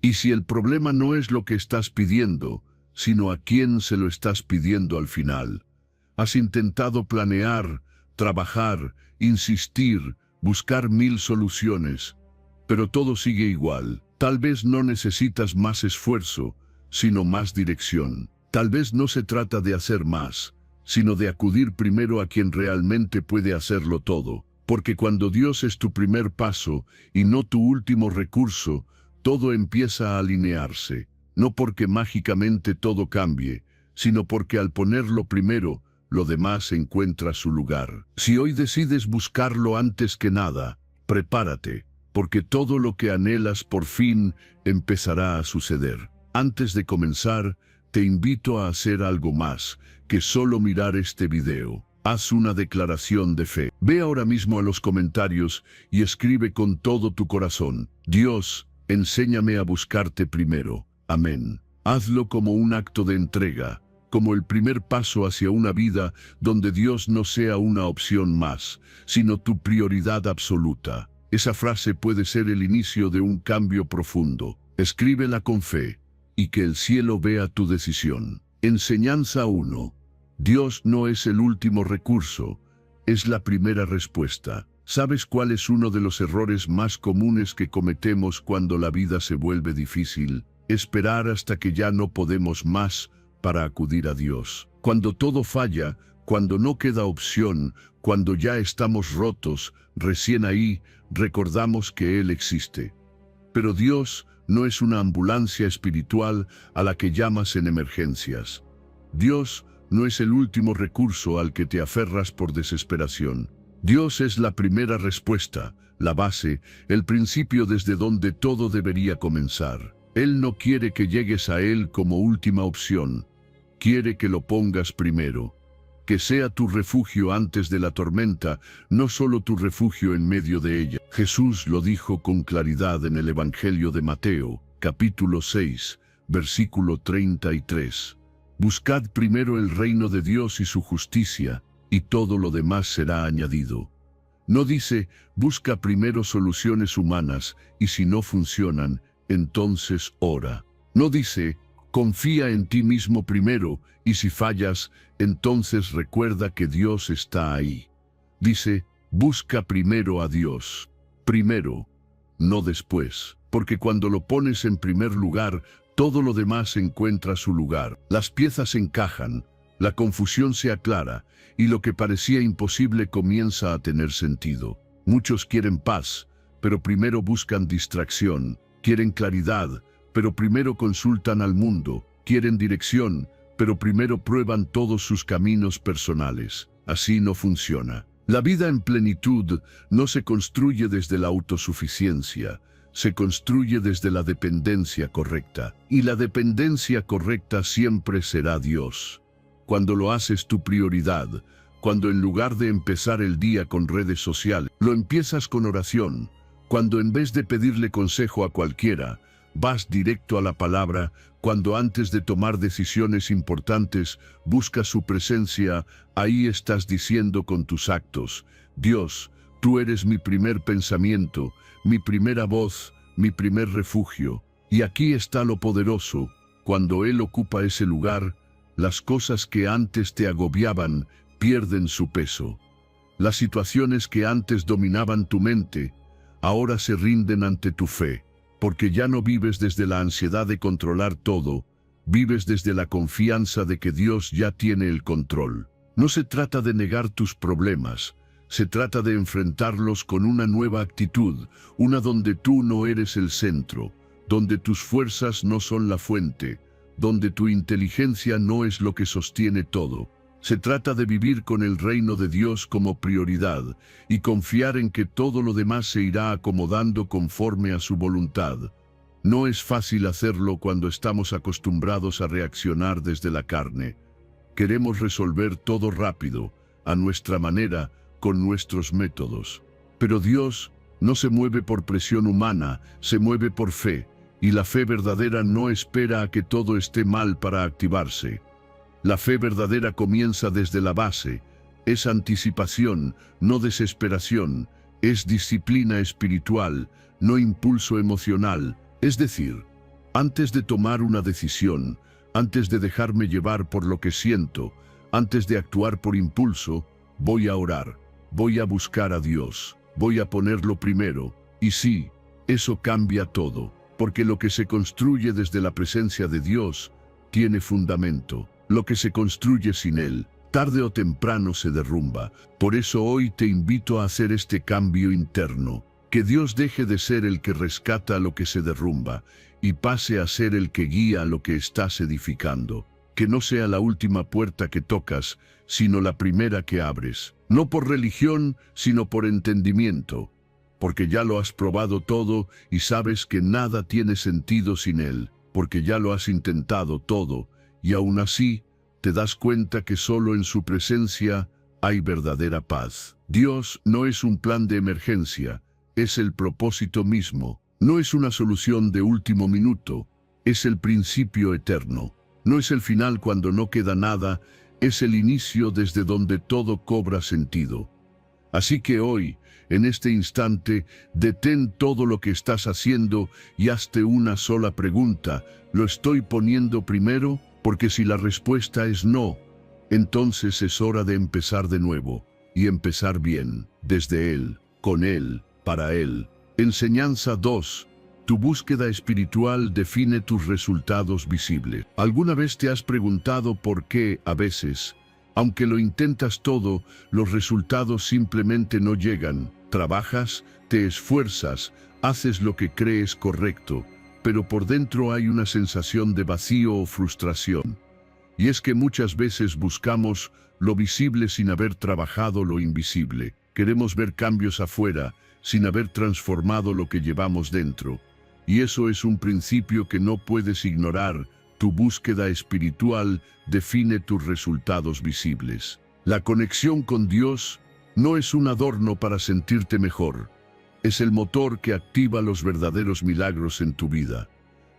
Y si el problema no es lo que estás pidiendo, sino a quién se lo estás pidiendo al final. Has intentado planear, trabajar, insistir, buscar 1000 soluciones, pero todo sigue igual. Tal vez no necesitas más esfuerzo, sino más dirección. Tal vez no se trata de hacer más, sino de acudir primero a quien realmente puede hacerlo todo. Porque cuando Dios es tu primer paso y no tu último recurso, todo empieza a alinearse. No porque mágicamente todo cambie, sino porque al ponerlo primero, lo demás encuentra su lugar. Si hoy decides buscarlo antes que nada, prepárate, porque todo lo que anhelas por fin empezará a suceder. Antes de comenzar, te invito a hacer algo más que solo mirar este video. Haz una declaración de fe. Ve ahora mismo a los comentarios y escribe con todo tu corazón: Dios, enséñame a buscarte primero. Amén. Hazlo como un acto de entrega, como el primer paso hacia una vida donde Dios no sea una opción más, sino tu prioridad absoluta. Esa frase puede ser el inicio de un cambio profundo. Escríbela con fe y que el cielo vea tu decisión. Enseñanza 1. Dios no es el último recurso, es la primera respuesta. ¿Sabes cuál es uno de los errores más comunes que cometemos cuando la vida se vuelve difícil? Esperar hasta que ya no podemos más para acudir a Dios. Cuando todo falla, cuando no queda opción, cuando ya estamos rotos, recién ahí recordamos que Él existe. Pero Dios no es una ambulancia espiritual a la que llamas en emergencias. Dios no es el último recurso al que te aferras por desesperación. Dios es la primera respuesta, la base, el principio desde donde todo debería comenzar. Él no quiere que llegues a Él como última opción. Quiere que lo pongas primero. Que sea tu refugio antes de la tormenta, no solo tu refugio en medio de ella. Jesús lo dijo con claridad en el Evangelio de Mateo, capítulo 6, versículo 33. Buscad primero el reino de Dios y su justicia, y todo lo demás será añadido. No dice, busca primero soluciones humanas, y si no funcionan, entonces ora. No dice, confía en ti mismo primero, y si fallas, entonces recuerda que Dios está ahí. Dice, busca primero a Dios. Primero, no después. Porque cuando lo pones en primer lugar, todo lo demás encuentra su lugar. Las piezas encajan, la confusión se aclara, y lo que parecía imposible comienza a tener sentido. Muchos quieren paz, pero primero buscan distracción. Quieren claridad, pero primero consultan al mundo. Quieren dirección, pero primero prueban todos sus caminos personales. Así no funciona. La vida en plenitud no se construye desde la autosuficiencia, se construye desde la dependencia correcta. Y la dependencia correcta siempre será Dios. Cuando lo haces tu prioridad, cuando en lugar de empezar el día con redes sociales, lo empiezas con oración, cuando en vez de pedirle consejo a cualquiera, vas directo a la palabra, cuando antes de tomar decisiones importantes buscas su presencia, ahí estás diciendo con tus actos: Dios, tú eres mi primer pensamiento, mi primera voz, mi primer refugio. Y aquí está lo poderoso: cuando Él ocupa ese lugar, las cosas que antes te agobiaban pierden su peso. Las situaciones que antes dominaban tu mente, ahora se rinden ante tu fe. Porque ya no vives desde la ansiedad de controlar todo, vives desde la confianza de que Dios ya tiene el control. No se trata de negar tus problemas, se trata de enfrentarlos con una nueva actitud, una donde tú no eres el centro, donde tus fuerzas no son la fuente, donde tu inteligencia no es lo que sostiene todo. Se trata de vivir con el reino de Dios como prioridad y confiar en que todo lo demás se irá acomodando conforme a su voluntad. No es fácil hacerlo cuando estamos acostumbrados a reaccionar desde la carne. Queremos resolver todo rápido, a nuestra manera, con nuestros métodos. Pero Dios no se mueve por presión humana, se mueve por fe, y la fe verdadera no espera a que todo esté mal para activarse. La fe verdadera comienza desde la base, es anticipación, no desesperación, es disciplina espiritual, no impulso emocional. Es decir, Antes de tomar una decisión, antes de dejarme llevar por lo que siento, antes de actuar por impulso, voy a orar, voy a buscar a Dios, voy a ponerlo primero. Y sí, eso cambia todo, porque lo que se construye desde la presencia de Dios tiene fundamento. Lo que se construye sin Él, tarde o temprano se derrumba. Por eso hoy te invito a hacer este cambio interno. Que Dios deje de ser el que rescata lo que se derrumba y pase a ser el que guía lo que estás edificando. Que no sea la última puerta que tocas, sino la primera que abres. No por religión, sino por entendimiento. Porque ya lo has probado todo y sabes que nada tiene sentido sin Él. Porque ya lo has intentado todo y aún así te das cuenta que solo en su presencia hay verdadera paz. Dios no es un plan de emergencia, es el propósito mismo. No es una solución de último minuto, es el principio eterno. No es el final cuando no queda nada, es el inicio desde donde todo cobra sentido. Así que hoy, en este instante, detén todo lo que estás haciendo y hazte una sola pregunta. ¿Lo estoy poniendo primero? Porque si la respuesta es no, entonces es hora de empezar de nuevo, y empezar bien, desde Él, con Él, para Él. Enseñanza 2. Tu búsqueda espiritual define tus resultados visibles. ¿Alguna vez te has preguntado por qué, a veces, aunque lo intentas todo, los resultados simplemente no llegan? Trabajas, te esfuerzas, haces lo que crees correcto, pero por dentro hay una sensación de vacío o frustración. Y es que muchas veces buscamos lo visible sin haber trabajado lo invisible. Queremos ver cambios afuera, sin haber transformado lo que llevamos dentro. Y eso es un principio que no puedes ignorar. Tu búsqueda espiritual define tus resultados visibles. La conexión con Dios no es un adorno para sentirte mejor. Es el motor que activa los verdaderos milagros en tu vida.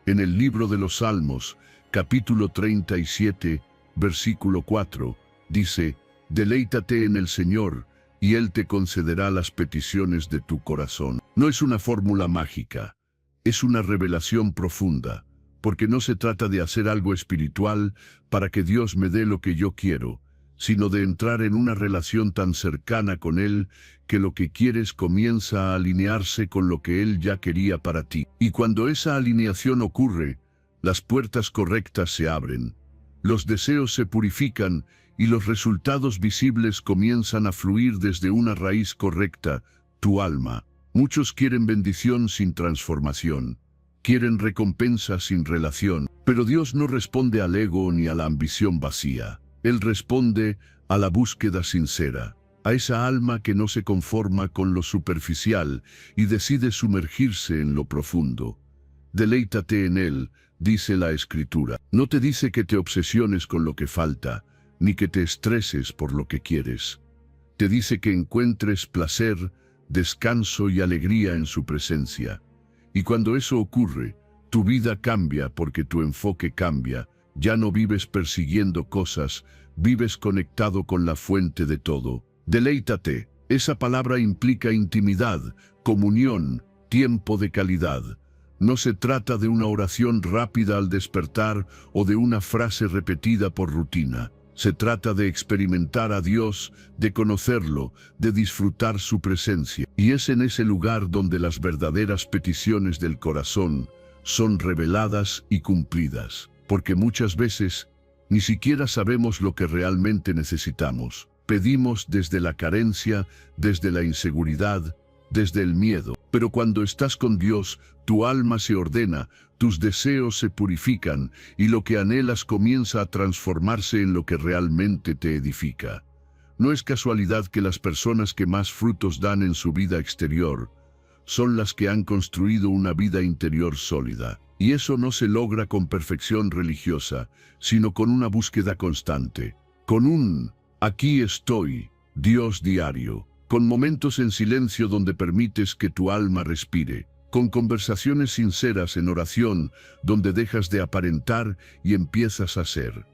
En el libro de los Salmos, capítulo 37, versículo 4, dice: «Deleítate en el Señor, y Él te concederá las peticiones de tu corazón». No es una fórmula mágica, es una revelación profunda, porque no se trata de hacer algo espiritual para que Dios me dé lo que yo quiero, sino de entrar en una relación tan cercana con Él que lo que quieres comienza a alinearse con lo que Él ya quería para ti. Y cuando esa alineación ocurre, las puertas correctas se abren, los deseos se purifican y los resultados visibles comienzan a fluir desde una raíz correcta, tu alma. Muchos quieren bendición sin transformación, quieren recompensa sin relación, pero Dios no responde al ego ni a la ambición vacía. Él responde a la búsqueda sincera, a esa alma que no se conforma con lo superficial y decide sumergirse en lo profundo. Deleítate en Él, dice la Escritura. No te dice que te obsesiones con lo que falta, ni que te estreses por lo que quieres. Te dice que encuentres placer, descanso y alegría en su presencia. Y cuando eso ocurre, tu vida cambia porque tu enfoque cambia. Ya no vives persiguiendo cosas, vives conectado con la fuente de todo. Deleítate. Esa palabra implica intimidad, comunión, tiempo de calidad. No se trata de una oración rápida al despertar o de una frase repetida por rutina. Se trata de experimentar a Dios, de conocerlo, de disfrutar su presencia. Y es en ese lugar donde las verdaderas peticiones del corazón son reveladas y cumplidas. Porque muchas veces ni siquiera sabemos lo que realmente necesitamos. Pedimos desde la carencia, desde la inseguridad, desde el miedo. Pero cuando estás con Dios, tu alma se ordena, tus deseos se purifican y lo que anhelas comienza a transformarse en lo que realmente te edifica. No es casualidad que las personas que más frutos dan en su vida exterior son las que han construido una vida interior sólida. Y eso no se logra con perfección religiosa, sino con una búsqueda constante, con un «aquí estoy», Dios diario, con momentos en silencio donde permites que tu alma respire, con conversaciones sinceras en oración donde dejas de aparentar y empiezas a ser.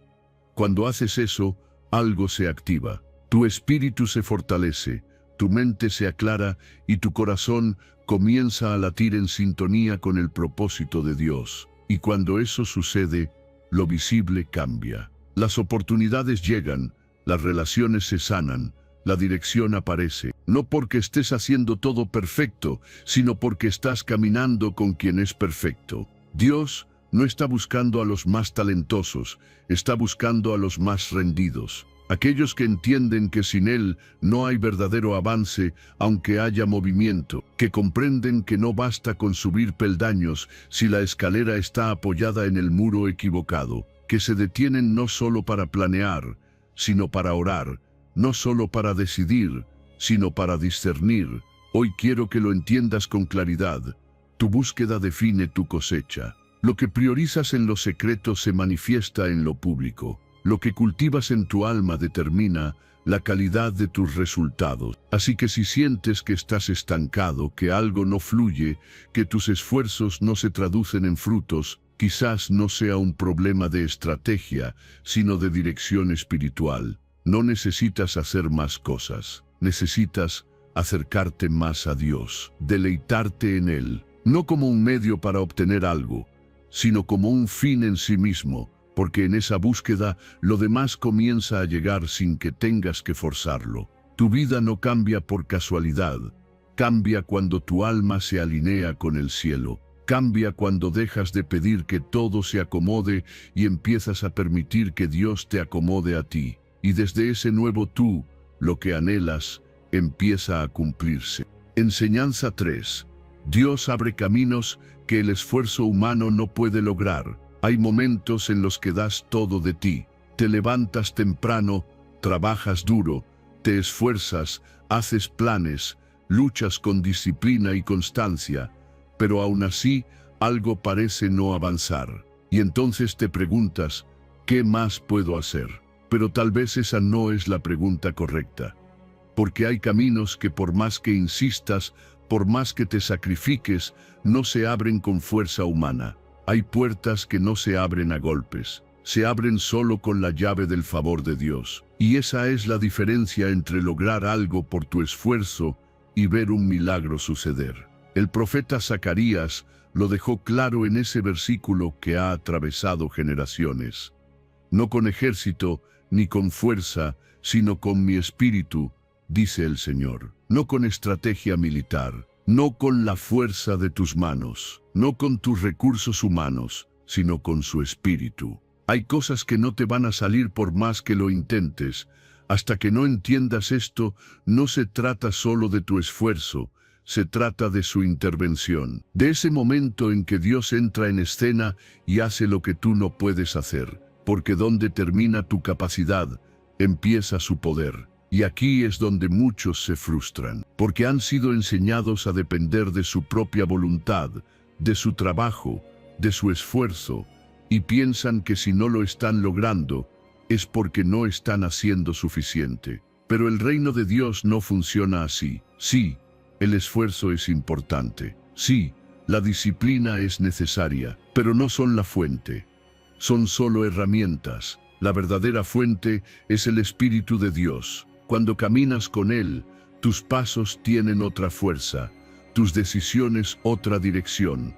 Cuando haces eso, algo se activa, tu espíritu se fortalece, tu mente se aclara y tu corazón comienza a latir en sintonía con el propósito de Dios. Y cuando eso sucede, lo visible cambia. Las oportunidades llegan, las relaciones se sanan, la dirección aparece. No porque estés haciendo todo perfecto, sino porque estás caminando con quien es perfecto. Dios no está buscando a los más talentosos, está buscando a los más rendidos. Aquellos que entienden que sin Él no hay verdadero avance, aunque haya movimiento, que comprenden que no basta con subir peldaños si la escalera está apoyada en el muro equivocado, que se detienen no solo para planear, sino para orar, no solo para decidir, sino para discernir. Hoy quiero que lo entiendas con claridad. Tu búsqueda define tu cosecha. Lo que priorizas en lo secreto se manifiesta en lo público. Lo que cultivas en tu alma determina la calidad de tus resultados. Así que si sientes que estás estancado, que algo no fluye, que tus esfuerzos no se traducen en frutos, quizás no sea un problema de estrategia, sino de dirección espiritual. No necesitas hacer más cosas, necesitas acercarte más a Dios, deleitarte en Él, no como un medio para obtener algo, sino como un fin en sí mismo, porque en esa búsqueda lo demás comienza a llegar sin que tengas que forzarlo. Tu vida no cambia por casualidad, cambia cuando tu alma se alinea con el cielo, cambia cuando dejas de pedir que todo se acomode y empiezas a permitir que Dios te acomode a ti. Y desde ese nuevo tú, lo que anhelas empieza a cumplirse. Enseñanza 3. Dios abre caminos que el esfuerzo humano no puede lograr. Hay momentos en los que das todo de ti. Te levantas temprano, trabajas duro, te esfuerzas, haces planes, luchas con disciplina y constancia, pero aún así algo parece no avanzar. Y entonces te preguntas, ¿qué más puedo hacer? Pero tal vez esa no es la pregunta correcta. Porque hay caminos que por más que insistas, por más que te sacrifiques, no se abren con fuerza humana. Hay puertas que no se abren a golpes, se abren solo con la llave del favor de Dios. Y esa es la diferencia entre lograr algo por tu esfuerzo y ver un milagro suceder. El profeta Zacarías lo dejó claro en ese versículo que ha atravesado generaciones. No con ejército ni con fuerza, sino con mi espíritu, dice el Señor. No con estrategia militar, no con la fuerza de tus manos, no con tus recursos humanos, sino con su espíritu. Hay cosas que no te van a salir por más que lo intentes. Hasta que no entiendas esto, no se trata solo de tu esfuerzo, se trata de su intervención. De ese momento en que Dios entra en escena y hace lo que tú no puedes hacer. Porque donde termina tu capacidad, empieza su poder. Y aquí es donde muchos se frustran, porque han sido enseñados a depender de su propia voluntad, de su trabajo, de su esfuerzo, y piensan que si no lo están logrando, es porque no están haciendo suficiente. Pero el reino de Dios no funciona así. Sí, el esfuerzo es importante. Sí, la disciplina es necesaria, pero no son la fuente. Son solo herramientas. La verdadera fuente es el Espíritu de Dios. Cuando caminas con Él, tus pasos tienen otra fuerza, tus decisiones otra dirección,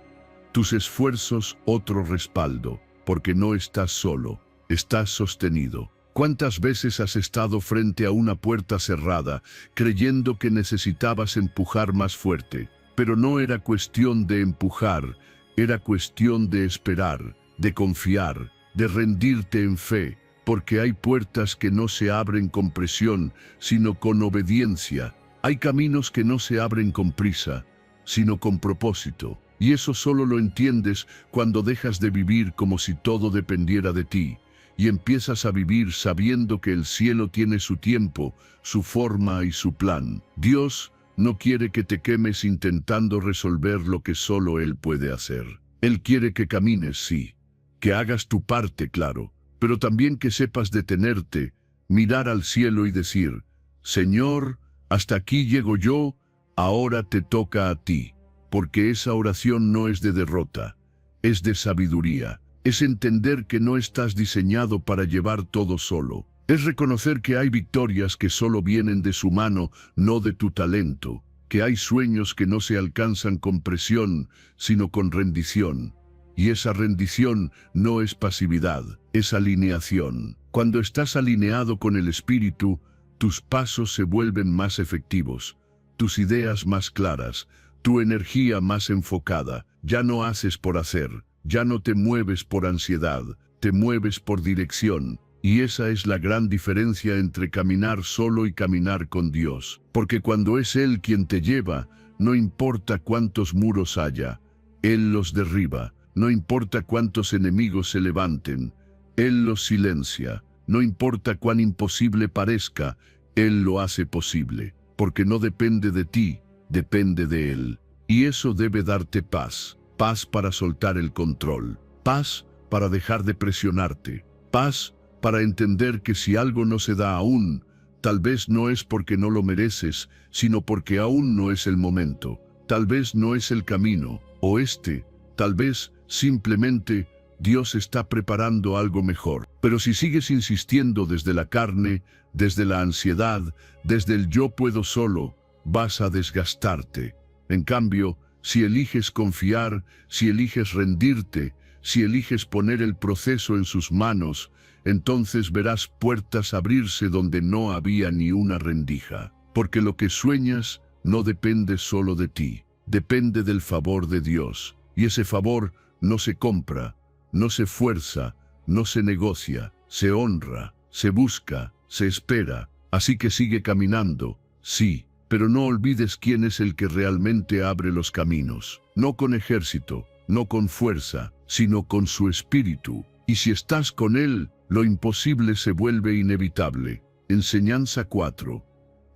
tus esfuerzos otro respaldo, porque no estás solo, estás sostenido. ¿Cuántas veces has estado frente a una puerta cerrada, creyendo que necesitabas empujar más fuerte? Pero no era cuestión de empujar, era cuestión de esperar, de confiar, de rendirte en fe. Porque hay puertas que no se abren con presión, sino con obediencia. Hay caminos que no se abren con prisa, sino con propósito. Y eso solo lo entiendes cuando dejas de vivir como si todo dependiera de ti, y empiezas a vivir sabiendo que el cielo tiene su tiempo, su forma y su plan. Dios no quiere que te quemes intentando resolver lo que solo Él puede hacer. Él quiere que camines, sí, que hagas tu parte, claro, pero también que sepas detenerte, mirar al cielo y decir, Señor, hasta aquí llego yo, ahora te toca a ti. Porque esa oración no es de derrota, es de sabiduría. Es entender que no estás diseñado para llevar todo solo. Es reconocer que hay victorias que solo vienen de su mano, no de tu talento. Que hay sueños que no se alcanzan con presión, sino con rendición. Y esa rendición no es pasividad, es alineación. Cuando estás alineado con el Espíritu, tus pasos se vuelven más efectivos, tus ideas más claras, tu energía más enfocada. Ya no haces por hacer, ya no te mueves por ansiedad, te mueves por dirección. Y esa es la gran diferencia entre caminar solo y caminar con Dios. Porque cuando es Él quien te lleva, no importa cuántos muros haya, Él los derriba. No importa cuántos enemigos se levanten, Él los silencia. No importa cuán imposible parezca, Él lo hace posible. Porque no depende de ti, depende de Él. Y eso debe darte paz. Paz para soltar el control. Paz para dejar de presionarte. Paz para entender que si algo no se da aún, tal vez no es porque no lo mereces, sino porque aún no es el momento. Tal vez no es el camino, o tal vez simplemente Dios está preparando algo mejor. Pero si sigues insistiendo desde la carne, desde la ansiedad, desde el yo puedo solo, vas a desgastarte. En cambio, si eliges confiar, si eliges rendirte, si eliges poner el proceso en sus manos, entonces verás puertas abrirse donde no había ni una rendija. Porque lo que sueñas no depende solo de ti, depende del favor de Dios. Y ese favor no se compra, no se fuerza, no se negocia, se honra, se busca, se espera. Así que sigue caminando, sí, pero no olvides quién es el que realmente abre los caminos. No con ejército, no con fuerza, sino con su espíritu. Y si estás con Él, lo imposible se vuelve inevitable. Enseñanza 4.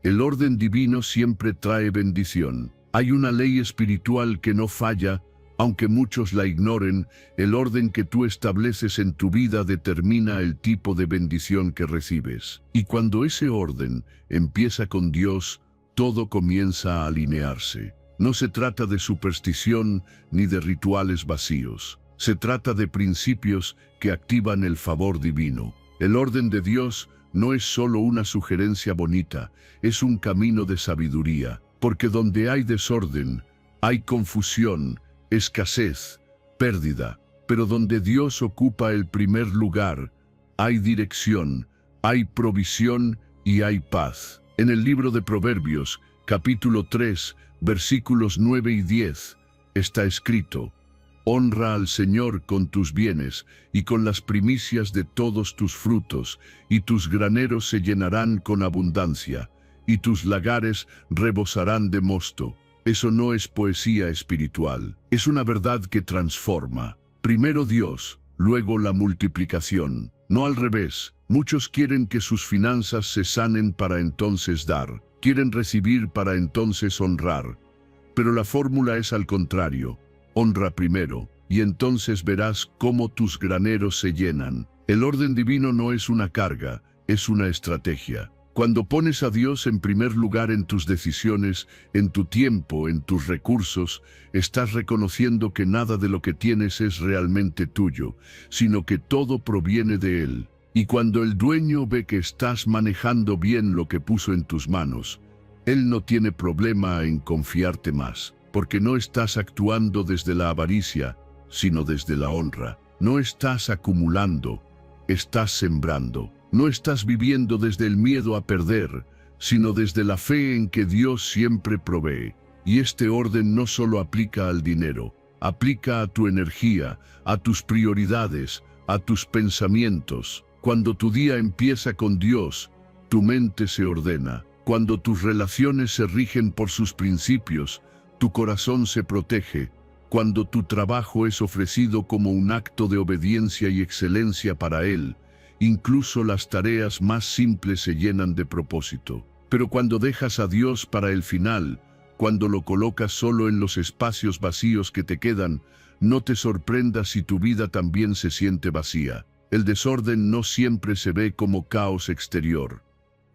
El orden divino siempre trae bendición. Hay una ley espiritual que no falla. Aunque muchos la ignoren, el orden que tú estableces en tu vida determina el tipo de bendición que recibes. Y cuando ese orden empieza con Dios, todo comienza a alinearse. No se trata de superstición ni de rituales vacíos. Se trata de principios que activan el favor divino. El orden de Dios no es solo una sugerencia bonita, es un camino de sabiduría. Porque donde hay desorden, hay confusión, escasez, pérdida, pero donde Dios ocupa el primer lugar, hay dirección, hay provisión y hay paz. En el libro de Proverbios, capítulo 3, versículos 9 y 10, está escrito: Honra al Señor con tus bienes y con las primicias de todos tus frutos, y tus graneros se llenarán con abundancia, y tus lagares rebosarán de mosto. Eso no es poesía espiritual, es una verdad que transforma. Primero Dios, luego la multiplicación. No al revés. Muchos quieren que sus finanzas se sanen para entonces dar. Quieren recibir para entonces honrar. Pero la fórmula es al contrario. Honra primero, y entonces verás cómo tus graneros se llenan. El orden divino no es una carga, es una estrategia. Cuando pones a Dios en primer lugar en tus decisiones, en tu tiempo, en tus recursos, estás reconociendo que nada de lo que tienes es realmente tuyo, sino que todo proviene de Él. Y cuando el dueño ve que estás manejando bien lo que puso en tus manos, Él no tiene problema en confiarte más, porque no estás actuando desde la avaricia, sino desde la honra. No estás acumulando, estás sembrando. No estás viviendo desde el miedo a perder, sino desde la fe en que Dios siempre provee. Y este orden no solo aplica al dinero, aplica a tu energía, a tus prioridades, a tus pensamientos. Cuando tu día empieza con Dios, tu mente se ordena. Cuando tus relaciones se rigen por sus principios, tu corazón se protege. Cuando tu trabajo es ofrecido como un acto de obediencia y excelencia para Él, incluso las tareas más simples se llenan de propósito. Pero cuando dejas a Dios para el final, cuando lo colocas solo en los espacios vacíos que te quedan, no te sorprendas si tu vida también se siente vacía. El desorden no siempre se ve como caos exterior.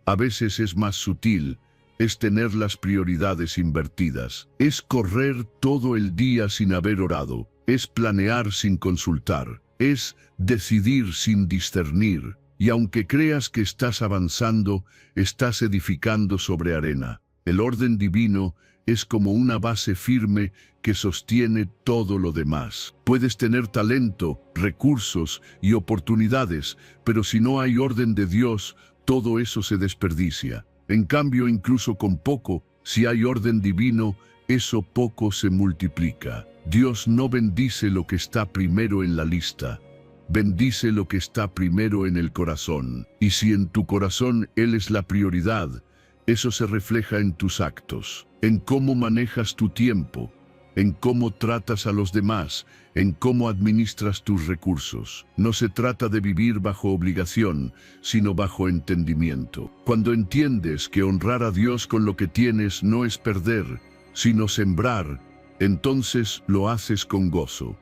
A veces es más sutil, es tener las prioridades invertidas. Es correr todo el día sin haber orado. Es planear sin consultar. Es decidir sin discernir, y aunque creas que estás avanzando, estás edificando sobre arena. El orden divino es como una base firme que sostiene todo lo demás. Puedes tener talento, recursos y oportunidades, pero si no hay orden de Dios, todo eso se desperdicia. En cambio, incluso con poco, si hay orden divino, eso poco se multiplica. Dios no bendice lo que está primero en la lista. Bendice lo que está primero en el corazón. Y si en tu corazón Él es la prioridad, eso se refleja en tus actos, en cómo manejas tu tiempo, en cómo tratas a los demás, en cómo administras tus recursos. No se trata de vivir bajo obligación, sino bajo entendimiento. Cuando entiendes que honrar a Dios con lo que tienes no es perder, sino sembrar, entonces lo haces con gozo.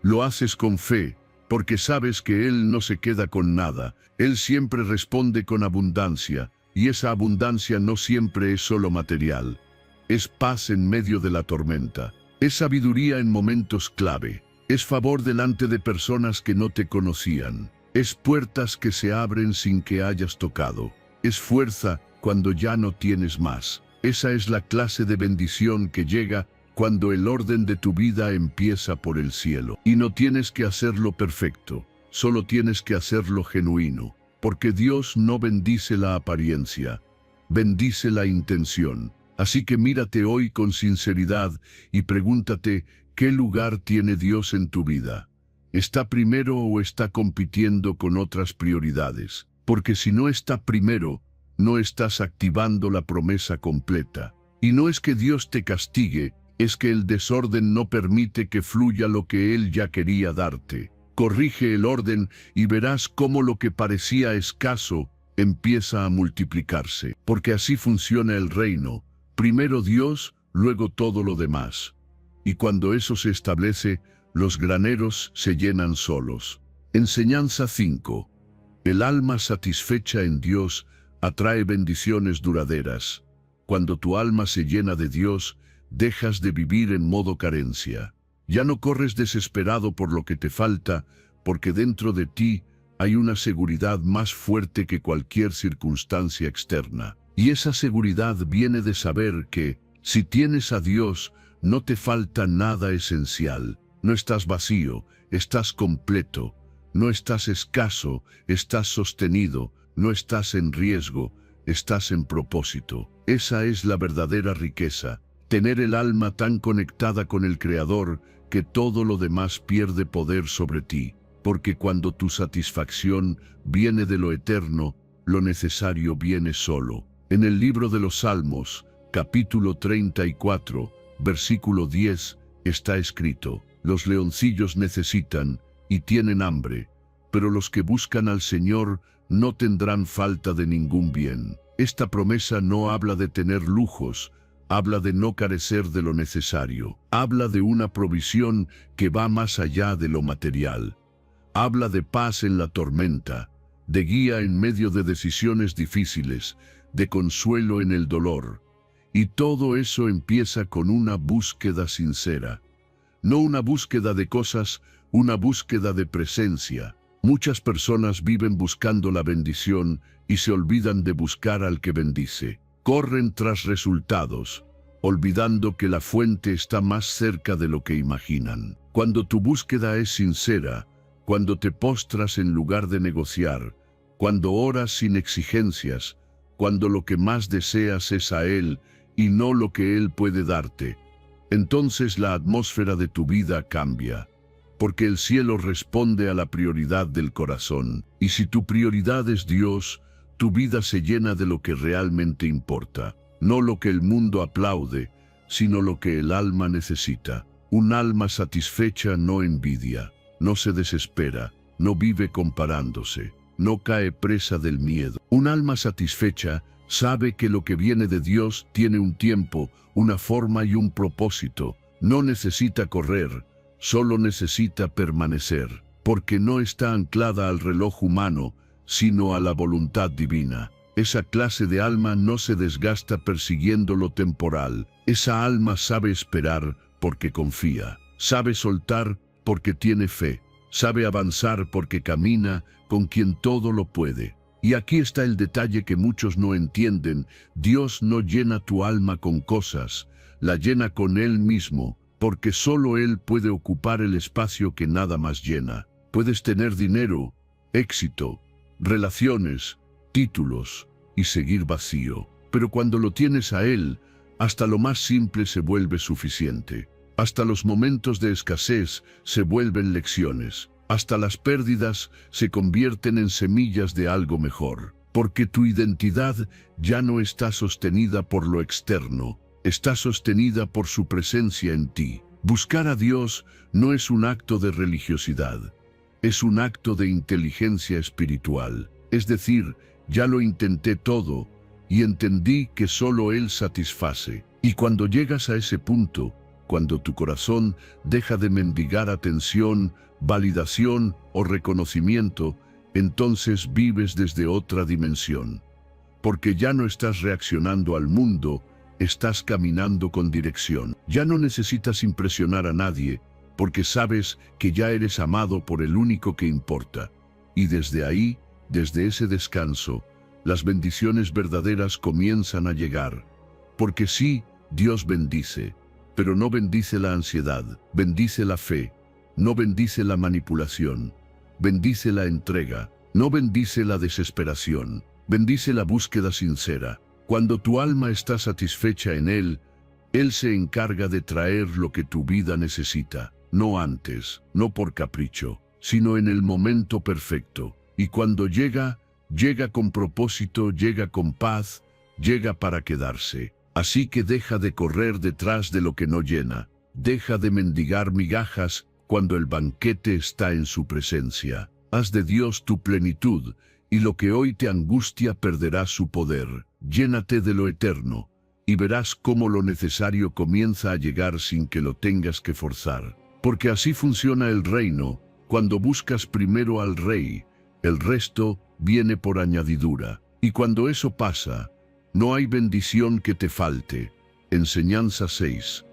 Lo haces con fe, porque sabes que Él no se queda con nada. Él siempre responde con abundancia, y esa abundancia no siempre es solo material. Es paz en medio de la tormenta. Es sabiduría en momentos clave. Es favor delante de personas que no te conocían. Es puertas que se abren sin que hayas tocado. Es fuerza cuando ya no tienes más. Esa es la clase de bendición que llega cuando el orden de tu vida empieza por el cielo. Y no tienes que hacerlo perfecto, solo tienes que hacerlo genuino, porque Dios no bendice la apariencia, bendice la intención. Así que mírate hoy con sinceridad y pregúntate, ¿qué lugar tiene Dios en tu vida? ¿Está primero o está compitiendo con otras prioridades? Porque si no está primero, no estás activando la promesa completa. Y no es que Dios te castigue, es que el desorden no permite que fluya lo que Él ya quería darte. Corrige el orden y verás cómo lo que parecía escaso empieza a multiplicarse. Porque así funciona el reino. Primero Dios, luego todo lo demás. Y cuando eso se establece, los graneros se llenan solos. Enseñanza 5. El alma satisfecha en Dios atrae bendiciones duraderas. Cuando tu alma se llena de Dios, dejas de vivir en modo carencia. Ya no corres desesperado por lo que te falta, porque dentro de ti hay una seguridad más fuerte que cualquier circunstancia externa. Y esa seguridad viene de saber que, si tienes a Dios, no te falta nada esencial. No estás vacío, estás completo. No estás escaso, estás sostenido. No estás en riesgo, estás en propósito. Esa es la verdadera riqueza. Tener el alma tan conectada con el Creador que todo lo demás pierde poder sobre ti. Porque cuando tu satisfacción viene de lo eterno, lo necesario viene solo. En el libro de los Salmos, capítulo 34, versículo 10, está escrito: los leoncillos necesitan y tienen hambre, pero los que buscan al Señor no tendrán falta de ningún bien. Esta promesa no habla de tener lujos, habla de no carecer de lo necesario. Habla de una provisión que va más allá de lo material. Habla de paz en la tormenta, de guía en medio de decisiones difíciles, de consuelo en el dolor. Y todo eso empieza con una búsqueda sincera. No una búsqueda de cosas, una búsqueda de presencia. Muchas personas viven buscando la bendición y se olvidan de buscar al que bendice. Corren tras resultados, olvidando que la fuente está más cerca de lo que imaginan. Cuando tu búsqueda es sincera, cuando te postras en lugar de negociar, cuando oras sin exigencias, cuando lo que más deseas es a Él y no lo que Él puede darte, entonces la atmósfera de tu vida cambia. Porque el cielo responde a la prioridad del corazón. Y si tu prioridad es Dios, tu vida se llena de lo que realmente importa. No lo que el mundo aplaude, sino lo que el alma necesita. Un alma satisfecha no envidia, no se desespera, no vive comparándose, no cae presa del miedo. Un alma satisfecha sabe que lo que viene de Dios tiene un tiempo, una forma y un propósito. No necesita correr, solo necesita permanecer, porque no está anclada al reloj humano, sino a la voluntad divina. Esa clase de alma no se desgasta persiguiendo lo temporal. Esa alma sabe esperar porque confía, sabe soltar porque tiene fe, sabe avanzar porque camina con quien todo lo puede. Y aquí está el detalle que muchos no entienden: Dios no llena tu alma con cosas, la llena con Él mismo, porque solo Él puede ocupar el espacio que nada más llena. Puedes tener dinero, éxito, relaciones, títulos y seguir vacío. Pero cuando lo tienes a Él, hasta lo más simple se vuelve suficiente. Hasta los momentos de escasez se vuelven lecciones. Hasta las pérdidas se convierten en semillas de algo mejor. Porque tu identidad ya no está sostenida por lo externo, está sostenida por su presencia en ti. Buscar a Dios no es un acto de religiosidad, es un acto de inteligencia espiritual. Es decir, ya lo intenté todo y entendí que solo Él satisface. Y cuando llegas a ese punto, cuando tu corazón deja de mendigar atención, validación o reconocimiento, entonces vives desde otra dimensión. Porque ya no estás reaccionando al mundo, estás caminando con dirección. Ya no necesitas impresionar a nadie, porque sabes que ya eres amado por el único que importa. Y desde ahí, desde ese descanso, las bendiciones verdaderas comienzan a llegar. Porque sí, Dios bendice, pero no bendice la ansiedad, bendice la fe, no bendice la manipulación, bendice la entrega, no bendice la desesperación, bendice la búsqueda sincera. Cuando tu alma está satisfecha en Él, Él se encarga de traer lo que tu vida necesita, no antes, no por capricho, sino en el momento perfecto. Y cuando llega, llega con propósito, llega con paz, llega para quedarse. Así que deja de correr detrás de lo que no llena, deja de mendigar migajas cuando el banquete está en su presencia. Haz de Dios tu plenitud, y lo que hoy te angustia perderá su poder. Llénate de lo eterno, y verás cómo lo necesario comienza a llegar sin que lo tengas que forzar. Porque así funciona el reino. Cuando buscas primero al Rey, el resto viene por añadidura. Y cuando eso pasa, no hay bendición que te falte. Enseñanza 6.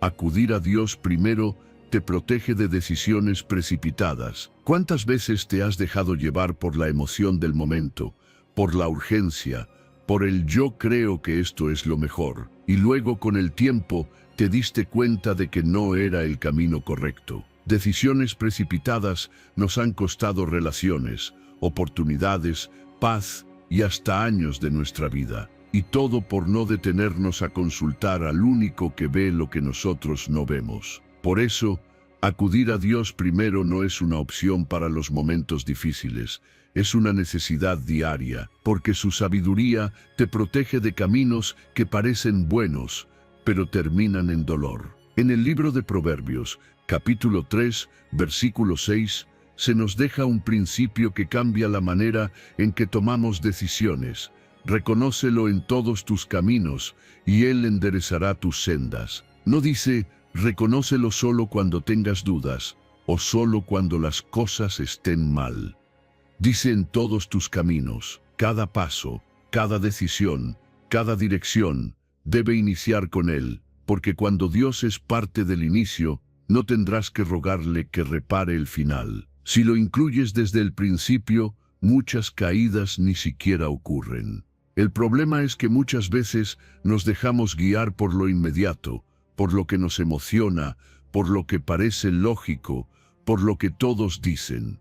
Acudir a Dios primero te protege de decisiones precipitadas. ¿Cuántas veces te has dejado llevar por la emoción del momento, por la urgencia, por el yo creo que esto es lo mejor, y luego con el tiempo te diste cuenta de que no era el camino correcto? Decisiones precipitadas nos han costado relaciones, oportunidades, paz y hasta años de nuestra vida. Y todo por no detenernos a consultar al único que ve lo que nosotros no vemos. Por eso, acudir a Dios primero no es una opción para los momentos difíciles, es una necesidad diaria, porque su sabiduría te protege de caminos que parecen buenos, pero terminan en dolor. En el libro de Proverbios, capítulo 3, versículo 6, se nos deja un principio que cambia la manera en que tomamos decisiones. Reconócelo en todos tus caminos, y Él enderezará tus sendas. No dice, reconócelo solo cuando tengas dudas, o solo cuando las cosas estén mal. Dice en todos tus caminos. Cada paso, cada decisión, cada dirección, debe iniciar con Él, porque cuando Dios es parte del inicio, no tendrás que rogarle que repare el final. Si lo incluyes desde el principio, muchas caídas ni siquiera ocurren. El problema es que muchas veces nos dejamos guiar por lo inmediato, por lo que nos emociona, por lo que parece lógico, por lo que todos dicen.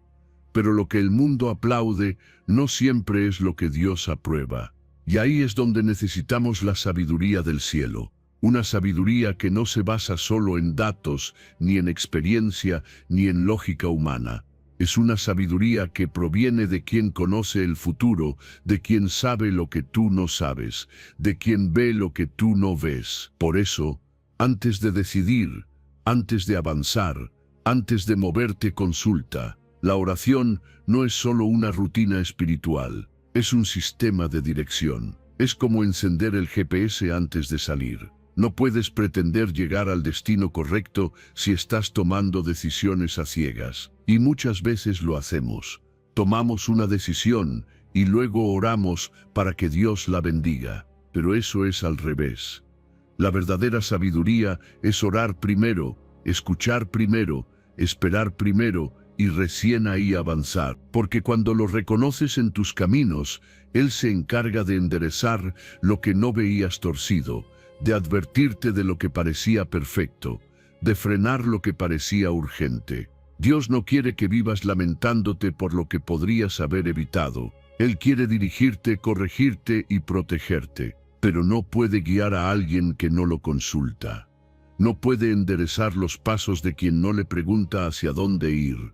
Pero lo que el mundo aplaude no siempre es lo que Dios aprueba. Y ahí es donde necesitamos la sabiduría del cielo. Una sabiduría que no se basa solo en datos, ni en experiencia, ni en lógica humana. Es una sabiduría que proviene de quien conoce el futuro, de quien sabe lo que tú no sabes, de quien ve lo que tú no ves. Por eso, antes de decidir, antes de avanzar, antes de moverte, consulta. La oración no es solo una rutina espiritual, es un sistema de dirección. Es como encender el GPS antes de salir. No puedes pretender llegar al destino correcto si estás tomando decisiones a ciegas. Y muchas veces lo hacemos. Tomamos una decisión y luego oramos para que Dios la bendiga. Pero eso es al revés. La verdadera sabiduría es orar primero, escuchar primero, esperar primero y recién ahí avanzar. Porque cuando lo reconoces en tus caminos, Él se encarga de enderezar lo que no veías torcido, de advertirte de lo que parecía perfecto, de frenar lo que parecía urgente. Dios no quiere que vivas lamentándote por lo que podrías haber evitado. Él quiere dirigirte, corregirte y protegerte, pero no puede guiar a alguien que no lo consulta. No puede enderezar los pasos de quien no le pregunta hacia dónde ir.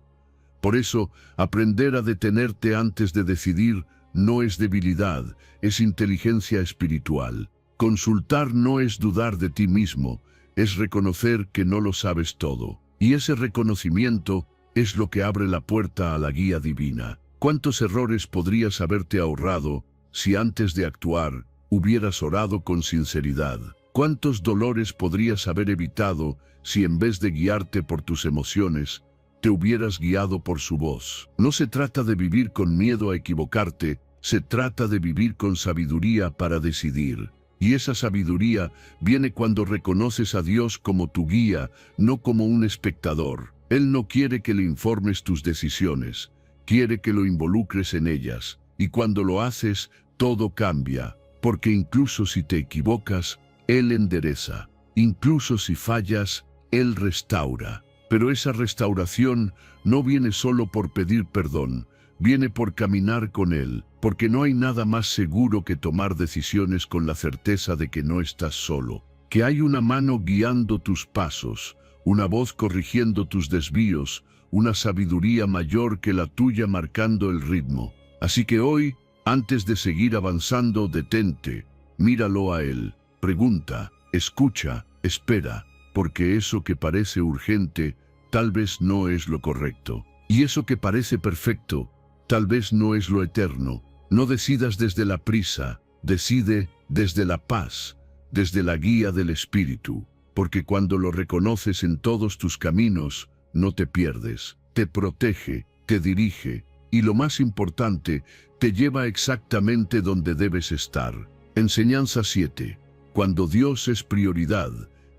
Por eso, aprender a detenerte antes de decidir no es debilidad, es inteligencia espiritual. Consultar no es dudar de ti mismo, es reconocer que no lo sabes todo. Y ese reconocimiento es lo que abre la puerta a la guía divina. ¿Cuántos errores podrías haberte ahorrado si antes de actuar hubieras orado con sinceridad? ¿Cuántos dolores podrías haber evitado si en vez de guiarte por tus emociones, te hubieras guiado por su voz? No se trata de vivir con miedo a equivocarte, se trata de vivir con sabiduría para decidir. Y esa sabiduría viene cuando reconoces a Dios como tu guía, no como un espectador. Él no quiere que le informes tus decisiones, quiere que lo involucres en ellas. Y cuando lo haces, todo cambia, porque incluso si te equivocas, Él endereza. Incluso si fallas, Él restaura. Pero esa restauración no viene solo por pedir perdón, viene por caminar con Él, porque no hay nada más seguro que tomar decisiones con la certeza de que no estás solo, que hay una mano guiando tus pasos, una voz corrigiendo tus desvíos, una sabiduría mayor que la tuya marcando el ritmo. Así que hoy, antes de seguir avanzando, detente, míralo a Él, pregunta, escucha, espera, porque eso que parece urgente tal vez no es lo correcto. Y eso que parece perfecto tal vez no es lo eterno. No decidas desde la prisa, decide desde la paz, desde la guía del Espíritu, porque cuando lo reconoces en todos tus caminos, no te pierdes, te protege, te dirige, y lo más importante, te lleva exactamente donde debes estar. Enseñanza 7. Cuando Dios es prioridad,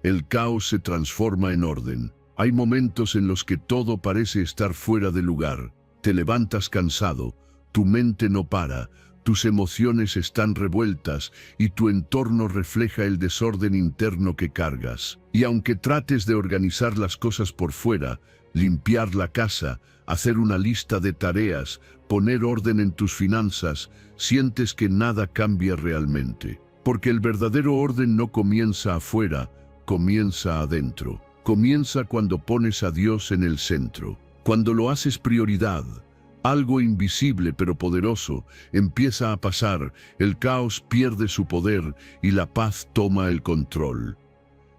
el caos se transforma en orden. Hay momentos en los que todo parece estar fuera de lugar. Te levantas cansado, tu mente no para, tus emociones están revueltas y tu entorno refleja el desorden interno que cargas. Y aunque trates de organizar las cosas por fuera, limpiar la casa, hacer una lista de tareas, poner orden en tus finanzas, sientes que nada cambia realmente. Porque el verdadero orden no comienza afuera, comienza adentro. Comienza cuando pones a Dios en el centro. Cuando lo haces prioridad, algo invisible pero poderoso empieza a pasar, el caos pierde su poder y la paz toma el control.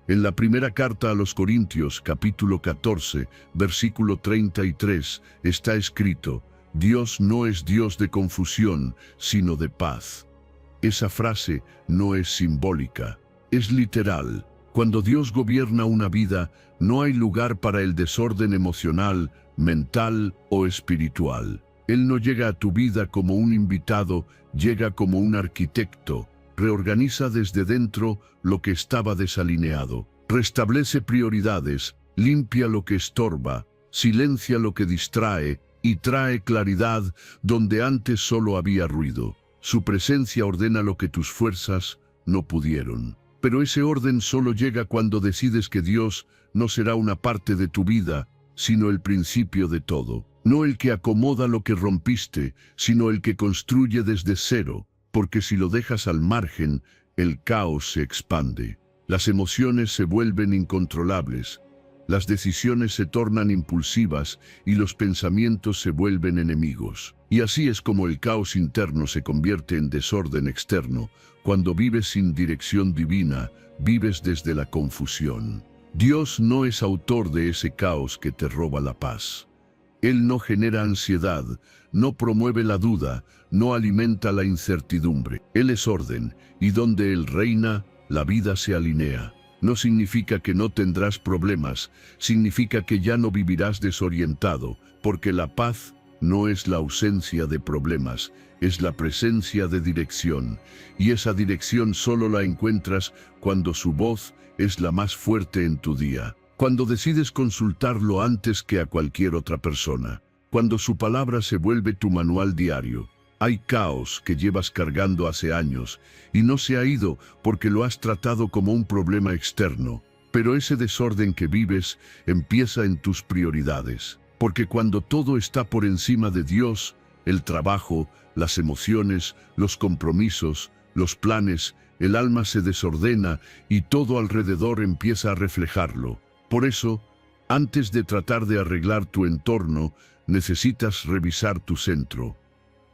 En la primera carta a los Corintios, capítulo 14, versículo 33, está escrito: Dios no es Dios de confusión, sino de paz. Esa frase no es simbólica, es literal. Cuando Dios gobierna una vida, no hay lugar para el desorden emocional, mental o espiritual. Él no llega a tu vida como un invitado, llega como un arquitecto. Reorganiza desde dentro lo que estaba desalineado. Restablece prioridades, limpia lo que estorba, silencia lo que distrae y trae claridad donde antes solo había ruido. Su presencia ordena lo que tus fuerzas no pudieron. Pero ese orden solo llega cuando decides que Dios no será una parte de tu vida, sino el principio de todo. No el que acomoda lo que rompiste, sino el que construye desde cero, porque si lo dejas al margen, el caos se expande. Las emociones se vuelven incontrolables, las decisiones se tornan impulsivas y los pensamientos se vuelven enemigos. Y así es como el caos interno se convierte en desorden externo. Cuando vives sin dirección divina, vives desde la confusión. Dios no es autor de ese caos que te roba la paz. Él no genera ansiedad, no promueve la duda, no alimenta la incertidumbre. Él es orden, y donde Él reina, la vida se alinea. No significa que no tendrás problemas, significa que ya no vivirás desorientado, porque la paz no es la ausencia de problemas, es la presencia de dirección, y esa dirección solo la encuentras cuando su voz es la más fuerte en tu día, cuando decides consultarlo antes que a cualquier otra persona, cuando su palabra se vuelve tu manual diario, Hay caos que llevas cargando hace años y no se ha ido porque lo has tratado como un problema externo. Pero ese desorden que vives empieza en tus prioridades. Porque cuando todo está por encima de Dios, el trabajo, las emociones, los compromisos, los planes, el alma se desordena y todo alrededor empieza a reflejarlo. Por eso, antes de tratar de arreglar tu entorno, necesitas revisar tu centro.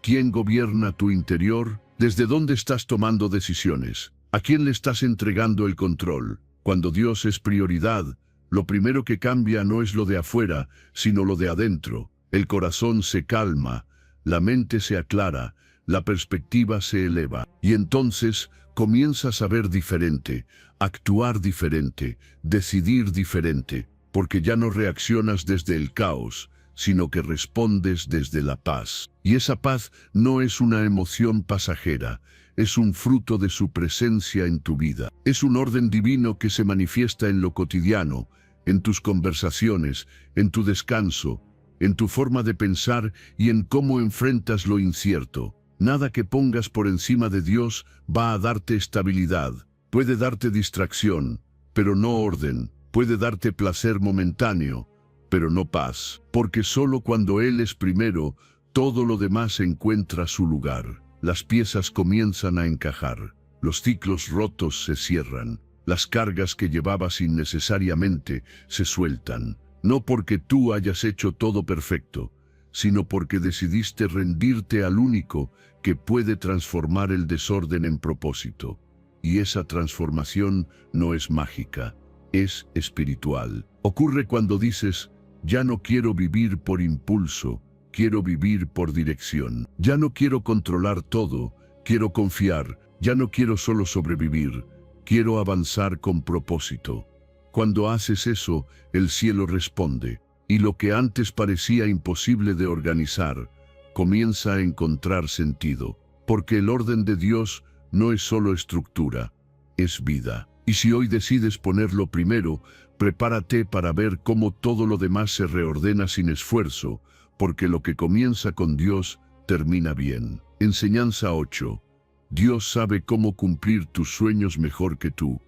¿Quién gobierna tu interior? ¿Desde dónde estás tomando decisiones? ¿A quién le estás entregando el control? Cuando Dios es prioridad, lo primero que cambia no es lo de afuera, sino lo de adentro. El corazón se calma, la mente se aclara, la perspectiva se eleva. Y entonces comienzas a ver diferente, actuar diferente, decidir diferente, porque ya no reaccionas desde el caos, sino que respondes desde la paz. Y esa paz no es una emoción pasajera, es un fruto de su presencia en tu vida. Es un orden divino que se manifiesta en lo cotidiano, en tus conversaciones, en tu descanso, en tu forma de pensar y en cómo enfrentas lo incierto. Nada que pongas por encima de Dios va a darte estabilidad. Puede darte distracción, pero no orden. Puede darte placer momentáneo, pero no paz. Porque solo cuando Él es primero, todo lo demás encuentra su lugar. Las piezas comienzan a encajar. Los ciclos rotos se cierran. Las cargas que llevabas innecesariamente se sueltan. No porque tú hayas hecho todo perfecto, sino porque decidiste rendirte al único que puede transformar el desorden en propósito. Y esa transformación no es mágica, es espiritual. Ocurre cuando dices, ya no quiero vivir por impulso, quiero vivir por dirección. Ya no quiero controlar todo, quiero confiar. Ya no quiero solo sobrevivir, quiero avanzar con propósito. Cuando haces eso, el cielo responde, y lo que antes parecía imposible de organizar, comienza a encontrar sentido, porque el orden de Dios no es solo estructura, es vida. Y si hoy decides ponerlo primero, prepárate para ver cómo todo lo demás se reordena sin esfuerzo, porque lo que comienza con Dios termina bien. Enseñanza 8. Dios sabe cómo cumplir tus sueños mejor que tú.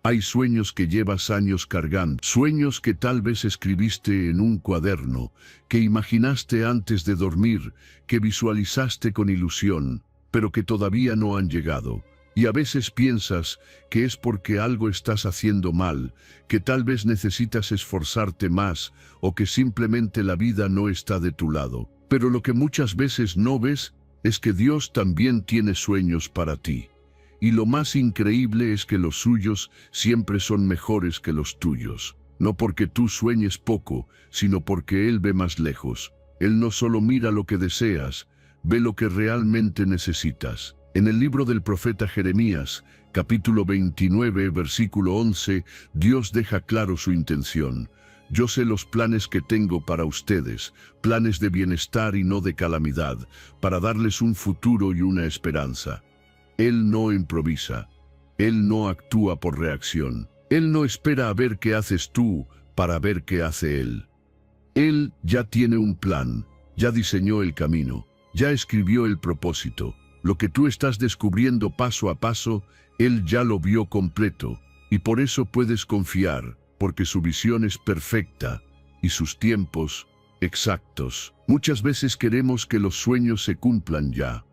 Hay sueños que llevas años cargando, sueños que tal vez escribiste en un cuaderno, que imaginaste antes de dormir, que visualizaste con ilusión, pero que todavía no han llegado. Y a veces piensas que es porque algo estás haciendo mal, que tal vez necesitas esforzarte más, o que simplemente la vida no está de tu lado. Pero lo que muchas veces no ves es que Dios también tiene sueños para ti. Y lo más increíble es que los suyos siempre son mejores que los tuyos. No porque tú sueñes poco, sino porque Él ve más lejos. Él no solo mira lo que deseas, ve lo que realmente necesitas. En el libro del profeta Jeremías, capítulo 29, versículo 11, Dios deja claro su intención. Yo sé los planes que tengo para ustedes, planes de bienestar y no de calamidad, para darles un futuro y una esperanza. Él no improvisa, Él no actúa por reacción. Él no espera a ver qué haces tú para ver qué hace Él. Él ya tiene un plan, ya diseñó el camino, ya escribió el propósito. Lo que tú estás descubriendo paso a paso, Él ya lo vio completo, y por eso puedes confiar, porque su visión es perfecta y sus tiempos exactos. Muchas veces queremos que los sueños se cumplan ya.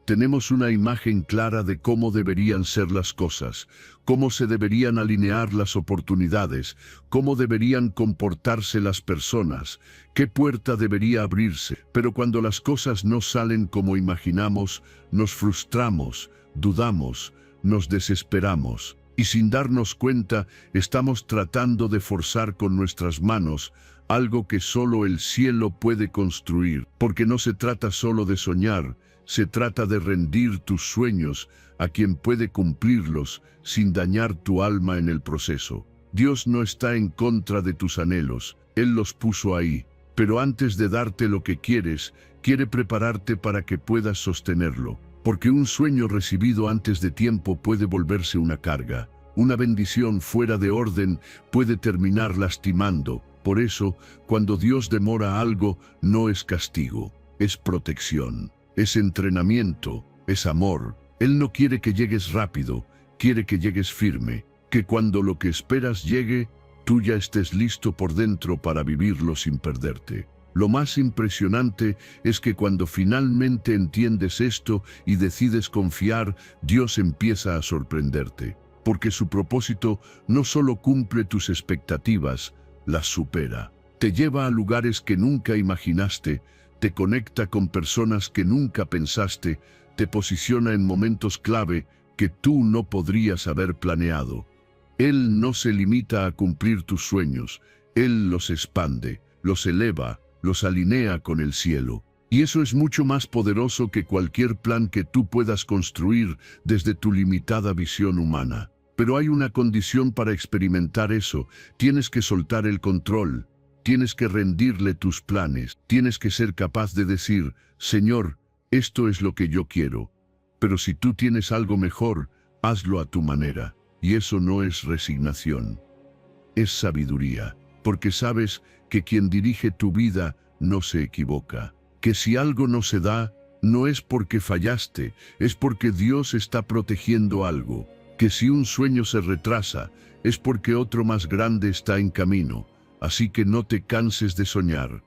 Tenemos una imagen clara de cómo deberían ser las cosas, cómo se deberían alinear las oportunidades, cómo deberían comportarse las personas, qué puerta debería abrirse. Pero cuando las cosas no salen como imaginamos, nos frustramos, dudamos, nos desesperamos. Y sin darnos cuenta, estamos tratando de forzar con nuestras manos algo que solo el cielo puede construir. Porque no se trata solo de soñar, se trata de rendir tus sueños a quien puede cumplirlos sin dañar tu alma en el proceso. Dios no está en contra de tus anhelos, Él los puso ahí. Pero antes de darte lo que quieres, quiere prepararte para que puedas sostenerlo. Porque un sueño recibido antes de tiempo puede volverse una carga. Una bendición fuera de orden puede terminar lastimando. Por eso, cuando Dios demora algo, no es castigo, es protección. es entrenamiento, es amor. Él no quiere que llegues rápido, quiere que llegues firme, que cuando lo que esperas llegue, tú ya estés listo por dentro para vivirlo sin perderte. Lo más impresionante es que cuando finalmente entiendes esto y decides confiar, Dios empieza a sorprenderte, porque su propósito no solo cumple tus expectativas, las supera. Te lleva a lugares que nunca imaginaste, te conecta con personas que nunca pensaste, te posiciona en momentos clave que tú no podrías haber planeado. Él no se limita a cumplir tus sueños, Él los expande, los eleva, los alinea con el cielo. Y eso es mucho más poderoso que cualquier plan que tú puedas construir desde tu limitada visión humana. Pero hay una condición para experimentar eso: tienes que soltar el control, tienes que rendirle tus planes, tienes que ser capaz de decir: Señor, esto es lo que yo quiero, pero si tú tienes algo mejor, hazlo a tu manera. Y eso no es resignación, es sabiduría, porque sabes que quien dirige tu vida no se equivoca, que si algo no se da, no es porque fallaste, es porque Dios está protegiendo algo, que si un sueño se retrasa, es porque otro más grande está en camino. Así que no te canses de soñar,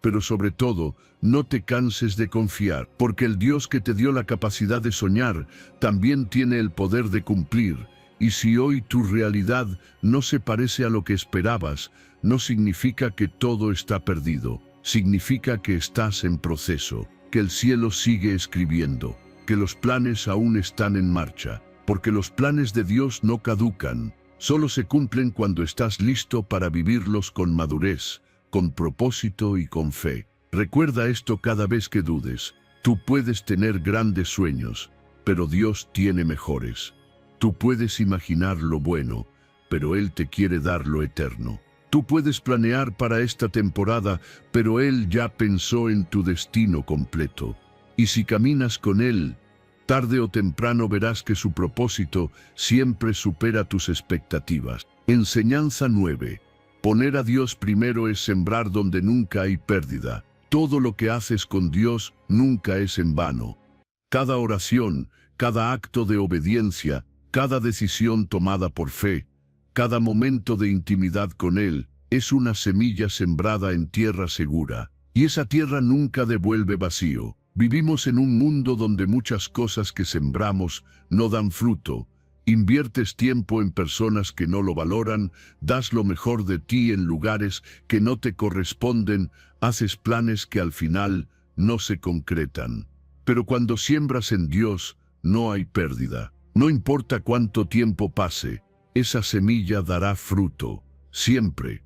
pero sobre todo, no te canses de confiar, porque el Dios que te dio la capacidad de soñar, también tiene el poder de cumplir. Y si hoy tu realidad no se parece a lo que esperabas, no significa que todo está perdido. Significa que estás en proceso, que el cielo sigue escribiendo, que los planes aún están en marcha, porque los planes de Dios no caducan, solo se cumplen cuando estás listo para vivirlos con madurez, con propósito y con fe. Recuerda esto cada vez que dudes. Tú puedes tener grandes sueños, pero Dios tiene mejores. Tú puedes imaginar lo bueno, pero Él te quiere dar lo eterno. Tú puedes planear para esta temporada, pero Él ya pensó en tu destino completo. Y si caminas con Él, tarde o temprano verás que su propósito siempre supera tus expectativas. Enseñanza 9. Poner a Dios primero es sembrar donde nunca hay pérdida. Todo lo que haces con Dios nunca es en vano. Cada oración, cada acto de obediencia, cada decisión tomada por fe, cada momento de intimidad con Él, es una semilla sembrada en tierra segura. Y esa tierra nunca devuelve vacío. Vivimos en un mundo donde muchas cosas que sembramos no dan fruto. Inviertes tiempo en personas que no lo valoran, das lo mejor de ti en lugares que no te corresponden, haces planes que al final no se concretan. Pero cuando siembras en Dios, no hay pérdida. No importa cuánto tiempo pase, esa semilla dará fruto, siempre.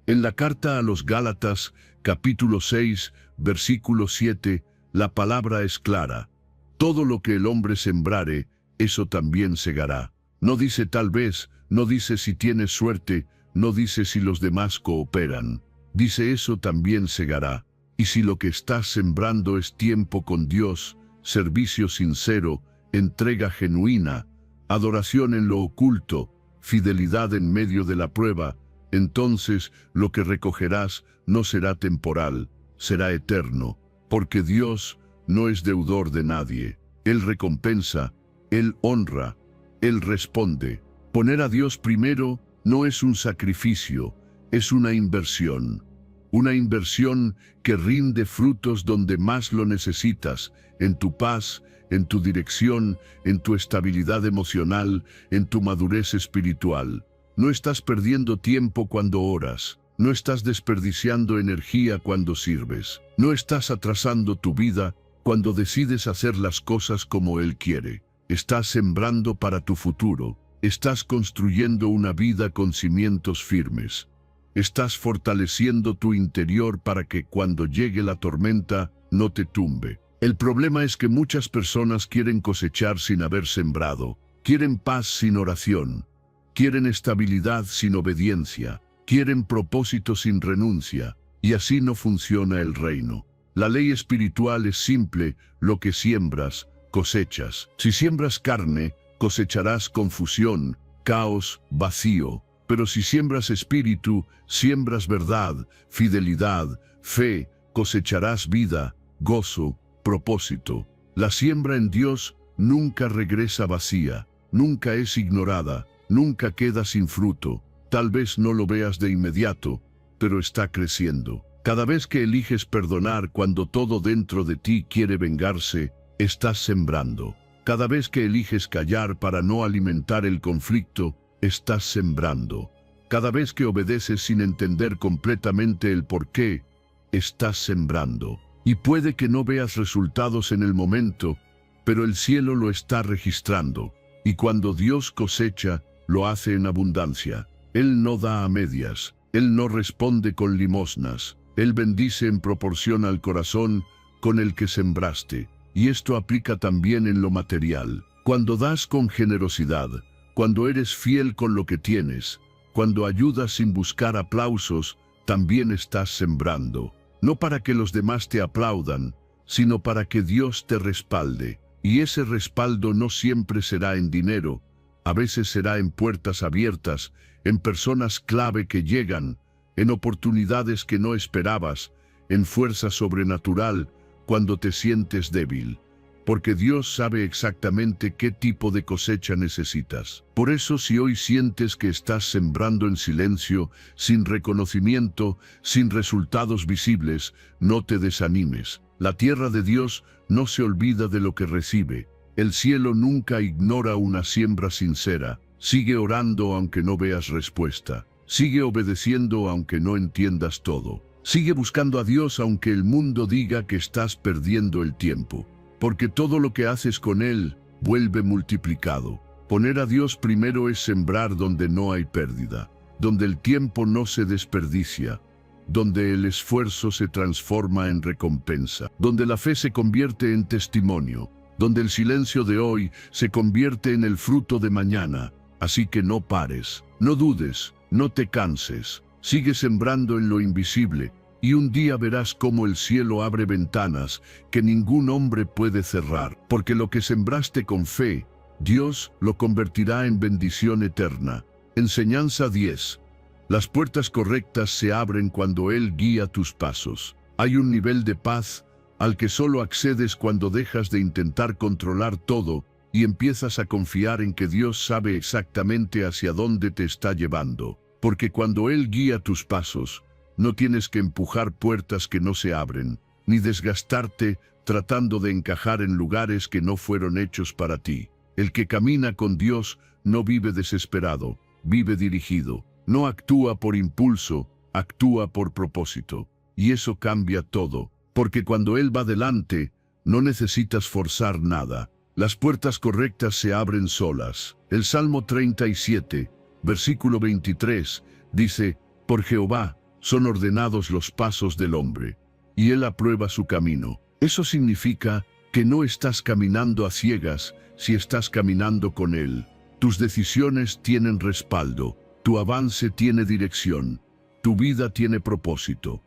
En la carta a los Gálatas, capítulo 6, versículo 7, la palabra es clara: todo lo que el hombre sembrare, eso también segará. No dice tal vez, no dice si tienes suerte, no dice si los demás cooperan. Dice eso también segará. Y si lo que estás sembrando es tiempo con Dios, servicio sincero, entrega genuina, adoración en lo oculto, fidelidad en medio de la prueba, entonces lo que recogerás no será temporal, será eterno, porque Dios no es deudor de nadie. Él recompensa, Él honra, Él responde. Poner a Dios primero no es un sacrificio, es una inversión. Una inversión que rinde frutos donde más lo necesitas, en tu paz, en tu dirección, en tu estabilidad emocional, en tu madurez espiritual. No estás perdiendo tiempo cuando oras, no estás desperdiciando energía cuando sirves, no estás atrasando tu vida cuando decides hacer las cosas como Él quiere. Estás sembrando para tu futuro, estás construyendo una vida con cimientos firmes. Estás fortaleciendo tu interior para que cuando llegue la tormenta no te tumbe. El problema es que muchas personas quieren cosechar sin haber sembrado, quieren paz sin oración, quieren estabilidad sin obediencia, quieren propósito sin renuncia, y así no funciona el reino. La ley espiritual es simple: lo que siembras, cosechas. Si siembras carne, cosecharás confusión, caos, vacío. Pero si siembras espíritu, siembras verdad, fidelidad, fe, cosecharás vida, gozo, propósito. La siembra en Dios nunca regresa vacía, nunca es ignorada, nunca queda sin fruto. Tal vez no lo veas de inmediato, pero está creciendo. Cada vez que eliges perdonar cuando todo dentro de ti quiere vengarse, estás sembrando. Cada vez que eliges callar para no alimentar el conflicto, estás sembrando. Cada vez que obedeces sin entender completamente el porqué, estás sembrando. Y puede que no veas resultados en el momento, pero el cielo lo está registrando. Y cuando Dios cosecha, lo hace en abundancia. Él no da a medias, Él no responde con limosnas. Él bendice en proporción al corazón con el que sembraste. Y esto aplica también en lo material. Cuando das con generosidad, cuando eres fiel con lo que tienes, cuando ayudas sin buscar aplausos, también estás sembrando. No para que los demás te aplaudan, sino para que Dios te respalde. Y ese respaldo no siempre será en dinero, a veces será en puertas abiertas, en personas clave que llegan, en oportunidades que no esperabas, en fuerza sobrenatural cuando te sientes débil. Porque Dios sabe exactamente qué tipo de cosecha necesitas. Por eso, si hoy sientes que estás sembrando en silencio, sin reconocimiento, sin resultados visibles, no te desanimes. La tierra de Dios no se olvida de lo que recibe. El cielo nunca ignora una siembra sincera. Sigue orando aunque no veas respuesta. Sigue obedeciendo aunque no entiendas todo. Sigue buscando a Dios aunque el mundo diga que estás perdiendo el tiempo. Porque todo lo que haces con Él vuelve multiplicado. Poner a Dios primero es sembrar donde no hay pérdida, donde el tiempo no se desperdicia, donde el esfuerzo se transforma en recompensa, donde la fe se convierte en testimonio, donde el silencio de hoy se convierte en el fruto de mañana. Así que no pares, no dudes, no te canses, sigue sembrando en lo invisible, y un día verás cómo el cielo abre ventanas que ningún hombre puede cerrar, porque lo que sembraste con fe, Dios lo convertirá en bendición eterna. Enseñanza 10. Las puertas correctas se abren cuando Él guía tus pasos. Hay un nivel de paz al que solo accedes cuando dejas de intentar controlar todo y empiezas a confiar en que Dios sabe exactamente hacia dónde te está llevando. Porque cuando Él guía tus pasos, no tienes que empujar puertas que no se abren, ni desgastarte tratando de encajar en lugares que no fueron hechos para ti. El que camina con Dios no vive desesperado, vive dirigido. No actúa por impulso, actúa por propósito. Y eso cambia todo, porque cuando Él va delante, no necesitas forzar nada. Las puertas correctas se abren solas. El Salmo 37, versículo 23, dice: Por Jehová son ordenados los pasos del hombre, y Él aprueba su camino. Eso significa que no estás caminando a ciegas si estás caminando con Él. Tus decisiones tienen respaldo, tu avance tiene dirección, tu vida tiene propósito.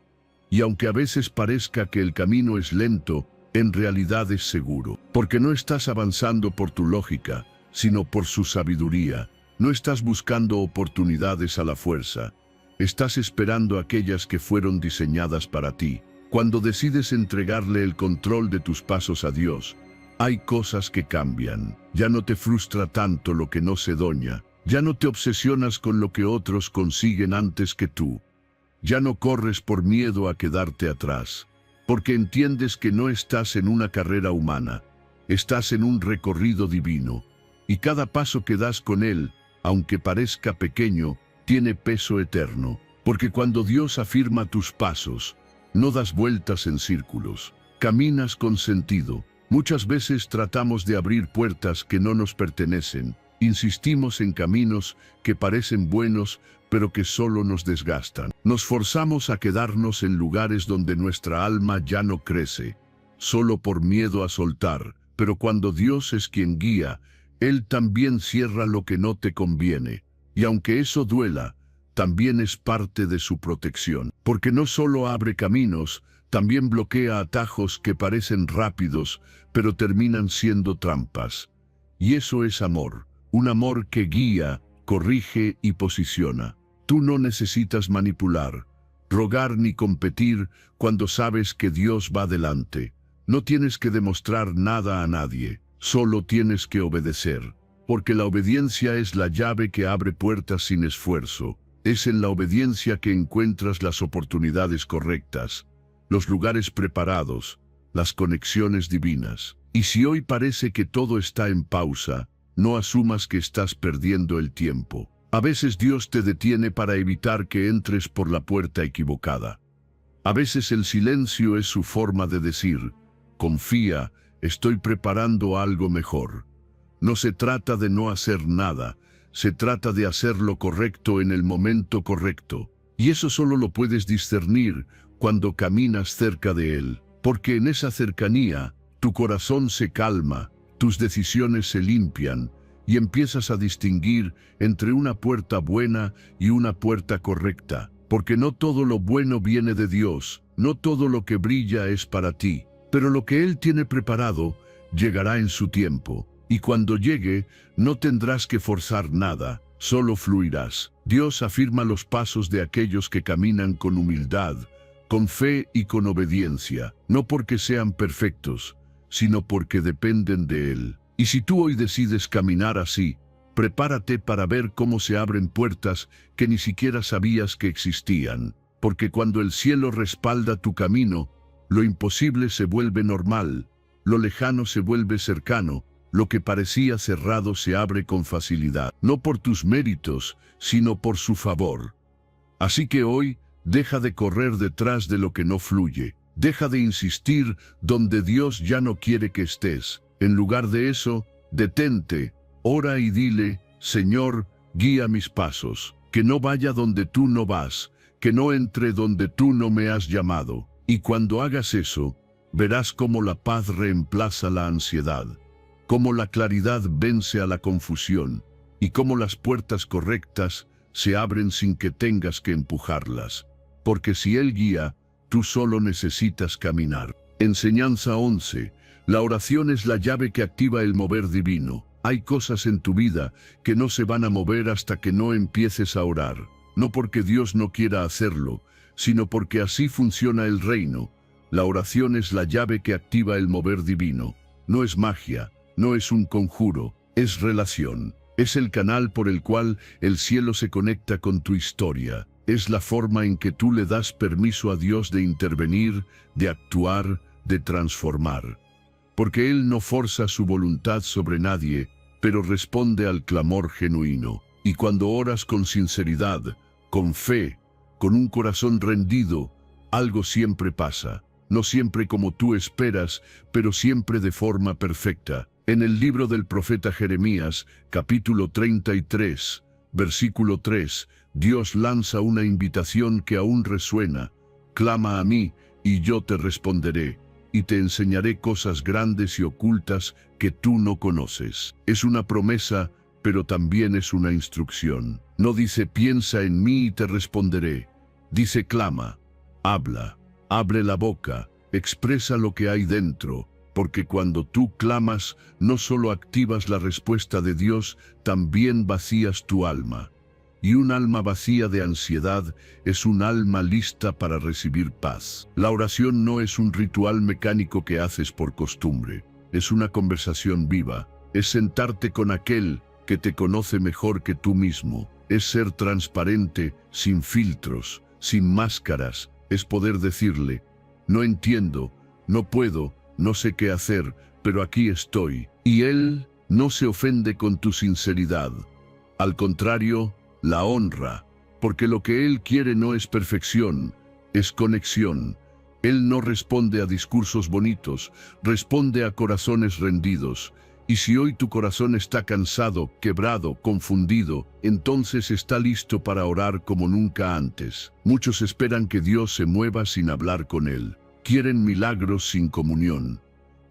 Y aunque a veces parezca que el camino es lento, en realidad es seguro, porque no estás avanzando por tu lógica, sino por su sabiduría. No estás buscando oportunidades a la fuerza. Estás esperando aquellas que fueron diseñadas para ti. Cuando decides entregarle el control de tus pasos a Dios, hay cosas que cambian. Ya no te frustra tanto lo que no se doña. Ya no te obsesionas con lo que otros consiguen antes que tú. Ya no corres por miedo a quedarte atrás, porque entiendes que no estás en una carrera humana. Estás en un recorrido divino. Y cada paso que das con Él, aunque parezca pequeño, tiene peso eterno, porque cuando Dios afirma tus pasos, no das vueltas en círculos, caminas con sentido. Muchas veces tratamos de abrir puertas que no nos pertenecen, insistimos en caminos que parecen buenos, pero que solo nos desgastan. Nos forzamos a quedarnos en lugares donde nuestra alma ya no crece, solo por miedo a soltar, pero cuando Dios es quien guía, Él también cierra lo que no te conviene. Y aunque eso duela, también es parte de su protección, porque no solo abre caminos, también bloquea atajos que parecen rápidos, pero terminan siendo trampas. Y eso es amor, un amor que guía, corrige y posiciona. Tú no necesitas manipular, rogar ni competir cuando sabes que Dios va delante. No tienes que demostrar nada a nadie, solo tienes que obedecer. Porque la obediencia es la llave que abre puertas sin esfuerzo. Es en la obediencia que encuentras las oportunidades correctas, los lugares preparados, las conexiones divinas. Y si hoy parece que todo está en pausa, no asumas que estás perdiendo el tiempo. A veces Dios te detiene para evitar que entres por la puerta equivocada. A veces el silencio es su forma de decir, confía, estoy preparando algo mejor. No se trata de no hacer nada, se trata de hacer lo correcto en el momento correcto. Y eso solo lo puedes discernir cuando caminas cerca de Él. Porque en esa cercanía, tu corazón se calma, tus decisiones se limpian, y empiezas a distinguir entre una puerta buena y una puerta correcta. Porque no todo lo bueno viene de Dios, no todo lo que brilla es para ti. Pero lo que Él tiene preparado, llegará en su tiempo. Y cuando llegue, no tendrás que forzar nada, solo fluirás. Dios afirma los pasos de aquellos que caminan con humildad, con fe y con obediencia, no porque sean perfectos, sino porque dependen de Él. Y si tú hoy decides caminar así, prepárate para ver cómo se abren puertas que ni siquiera sabías que existían. Porque cuando el cielo respalda tu camino, lo imposible se vuelve normal, lo lejano se vuelve cercano, lo que parecía cerrado se abre con facilidad, no por tus méritos, sino por su favor. Así que hoy, deja de correr detrás de lo que no fluye. Deja de insistir donde Dios ya no quiere que estés. En lugar de eso, detente, ora y dile, Señor, guía mis pasos, que no vaya donde tú no vas, que no entre donde tú no me has llamado. Y cuando hagas eso, verás cómo la paz reemplaza la ansiedad, cómo la claridad vence a la confusión, y cómo las puertas correctas se abren sin que tengas que empujarlas. Porque si Él guía, tú solo necesitas caminar. Enseñanza 11. La oración es la llave que activa el mover divino. Hay cosas en tu vida que no se van a mover hasta que no empieces a orar. No porque Dios no quiera hacerlo, sino porque así funciona el reino. La oración es la llave que activa el mover divino. No es magia, no es un conjuro, es relación. Es el canal por el cual el cielo se conecta con tu historia. Es la forma en que tú le das permiso a Dios de intervenir, de actuar, de transformar. Porque Él no forza su voluntad sobre nadie, pero responde al clamor genuino. Y cuando oras con sinceridad, con fe, con un corazón rendido, algo siempre pasa. No siempre como tú esperas, pero siempre de forma perfecta. En el libro del profeta Jeremías, capítulo 33, versículo 3, Dios lanza una invitación que aún resuena. Clama a mí, y yo te responderé, y te enseñaré cosas grandes y ocultas que tú no conoces. Es una promesa, pero también es una instrucción. No dice piensa en mí y te responderé. Dice clama, habla, abre la boca, expresa lo que hay dentro. Porque cuando tú clamas, no solo activas la respuesta de Dios, también vacías tu alma. Y un alma vacía de ansiedad es un alma lista para recibir paz. La oración no es un ritual mecánico que haces por costumbre. Es una conversación viva. Es sentarte con aquel que te conoce mejor que tú mismo. Es ser transparente, sin filtros, sin máscaras. Es poder decirle, no entiendo, no puedo, no sé qué hacer, pero aquí estoy. Y Él no se ofende con tu sinceridad. Al contrario, la honra, porque lo que Él quiere no es perfección, es conexión. Él no responde a discursos bonitos, responde a corazones rendidos. Y si hoy tu corazón está cansado, quebrado, confundido, entonces está listo para orar como nunca antes. Muchos esperan que Dios se mueva sin hablar con Él. Quieren milagros sin comunión.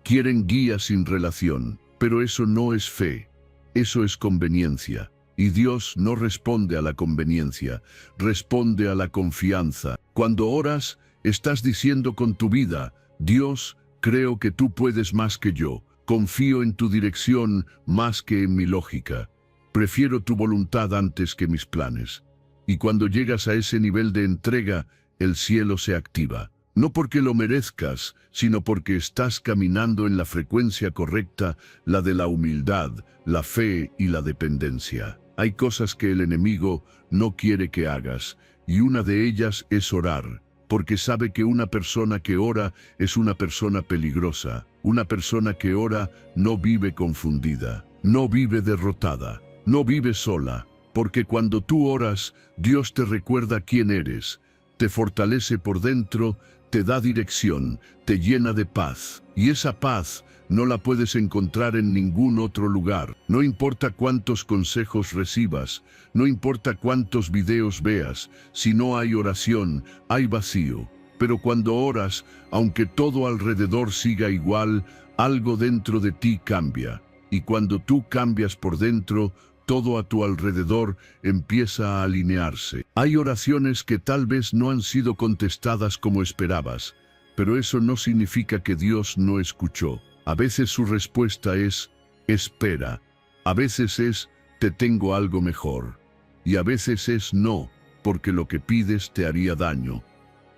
Quieren guía sin relación. Pero eso no es fe. Eso es conveniencia. Y Dios no responde a la conveniencia, responde a la confianza. Cuando oras, estás diciendo con tu vida, Dios, creo que tú puedes más que yo. Confío en tu dirección más que en mi lógica. Prefiero tu voluntad antes que mis planes. Y cuando llegas a ese nivel de entrega, el cielo se activa. No porque lo merezcas, sino porque estás caminando en la frecuencia correcta, la de la humildad, la fe y la dependencia. Hay cosas que el enemigo no quiere que hagas, y una de ellas es orar, porque sabe que una persona que ora es una persona peligrosa. Una persona que ora no vive confundida, no vive derrotada, no vive sola, porque cuando tú oras, Dios te recuerda quién eres, te fortalece por dentro, te da dirección, te llena de paz. Y esa paz no la puedes encontrar en ningún otro lugar. No importa cuántos consejos recibas, no importa cuántos videos veas, si no hay oración, hay vacío. Pero cuando oras, aunque todo alrededor siga igual, algo dentro de ti cambia. Y cuando tú cambias por dentro, todo a tu alrededor empieza a alinearse. Hay oraciones que tal vez no han sido contestadas como esperabas, pero eso no significa que Dios no escuchó. A veces su respuesta es, espera. A veces es, te tengo algo mejor. Y a veces es no, porque lo que pides te haría daño.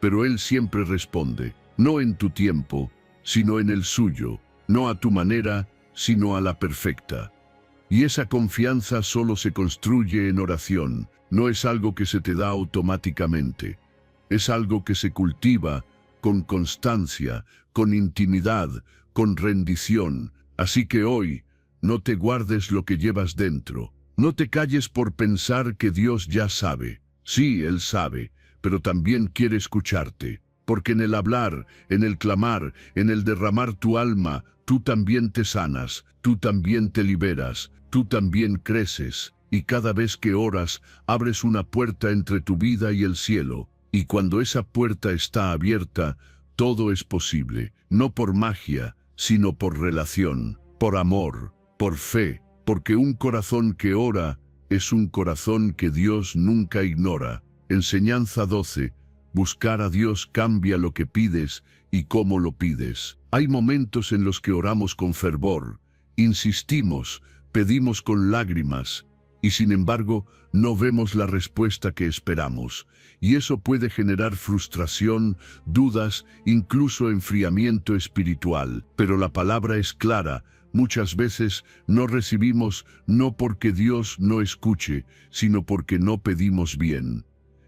Pero Él siempre responde, no en tu tiempo, sino en el suyo, no a tu manera, sino a la perfecta. Y esa confianza solo se construye en oración, no es algo que se te da automáticamente. Es algo que se cultiva con constancia, con intimidad, con rendición. Así que hoy, no te guardes lo que llevas dentro. No te calles por pensar que Dios ya sabe. Sí, Él sabe, pero también quiere escucharte. Porque en el hablar, en el clamar, en el derramar tu alma, tú también te sanas, tú también te liberas, tú también creces. Y cada vez que oras, abres una puerta entre tu vida y el cielo. Y cuando esa puerta está abierta, todo es posible. No por magia, sino por relación, por amor, por fe. Porque un corazón que ora es un corazón que Dios nunca ignora. Enseñanza 12. Buscar a Dios cambia lo que pides y cómo lo pides. Hay momentos en los que oramos con fervor, insistimos, pedimos con lágrimas, y sin embargo no vemos la respuesta que esperamos. Y eso puede generar frustración, dudas, incluso enfriamiento espiritual. Pero la palabra es clara. Muchas veces no recibimos no porque Dios no escuche, sino porque no pedimos bien.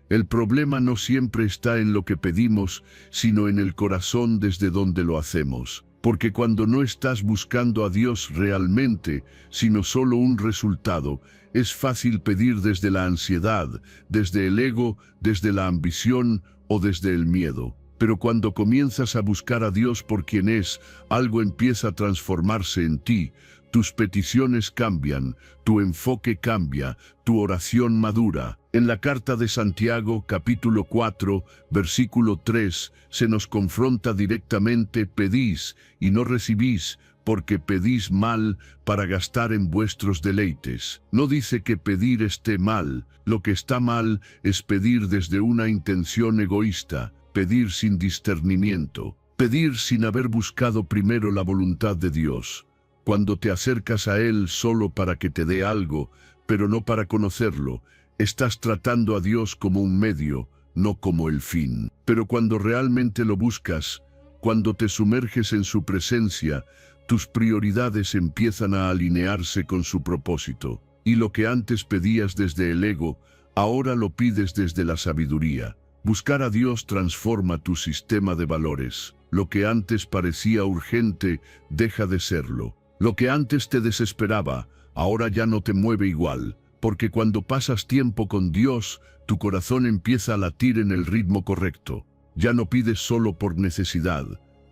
El problema no siempre está en lo que pedimos, sino en el corazón desde donde lo hacemos. Porque cuando no estás buscando a Dios realmente, sino solo un resultado, es fácil pedir desde la ansiedad, desde el ego, desde la ambición o desde el miedo. Pero cuando comienzas a buscar a Dios por quien es, algo empieza a transformarse en ti. Tus peticiones cambian, tu enfoque cambia, tu oración madura. En la carta de Santiago, capítulo 4, versículo 3, se nos confronta directamente: pedís y no recibís, porque pedís mal para gastar en vuestros deleites. No dice que pedir esté mal, lo que está mal es pedir desde una intención egoísta, pedir sin discernimiento, pedir sin haber buscado primero la voluntad de Dios. Cuando te acercas a Él solo para que te dé algo, pero no para conocerlo, estás tratando a Dios como un medio, no como el fin. Pero cuando realmente lo buscas, cuando te sumerges en su presencia, tus prioridades empiezan a alinearse con su propósito. Y lo que antes pedías desde el ego, ahora lo pides desde la sabiduría. Buscar a Dios transforma tu sistema de valores. Lo que antes parecía urgente, deja de serlo. Lo que antes te desesperaba, ahora ya no te mueve igual. Porque cuando pasas tiempo con Dios, tu corazón empieza a latir en el ritmo correcto. Ya no pides solo por necesidad,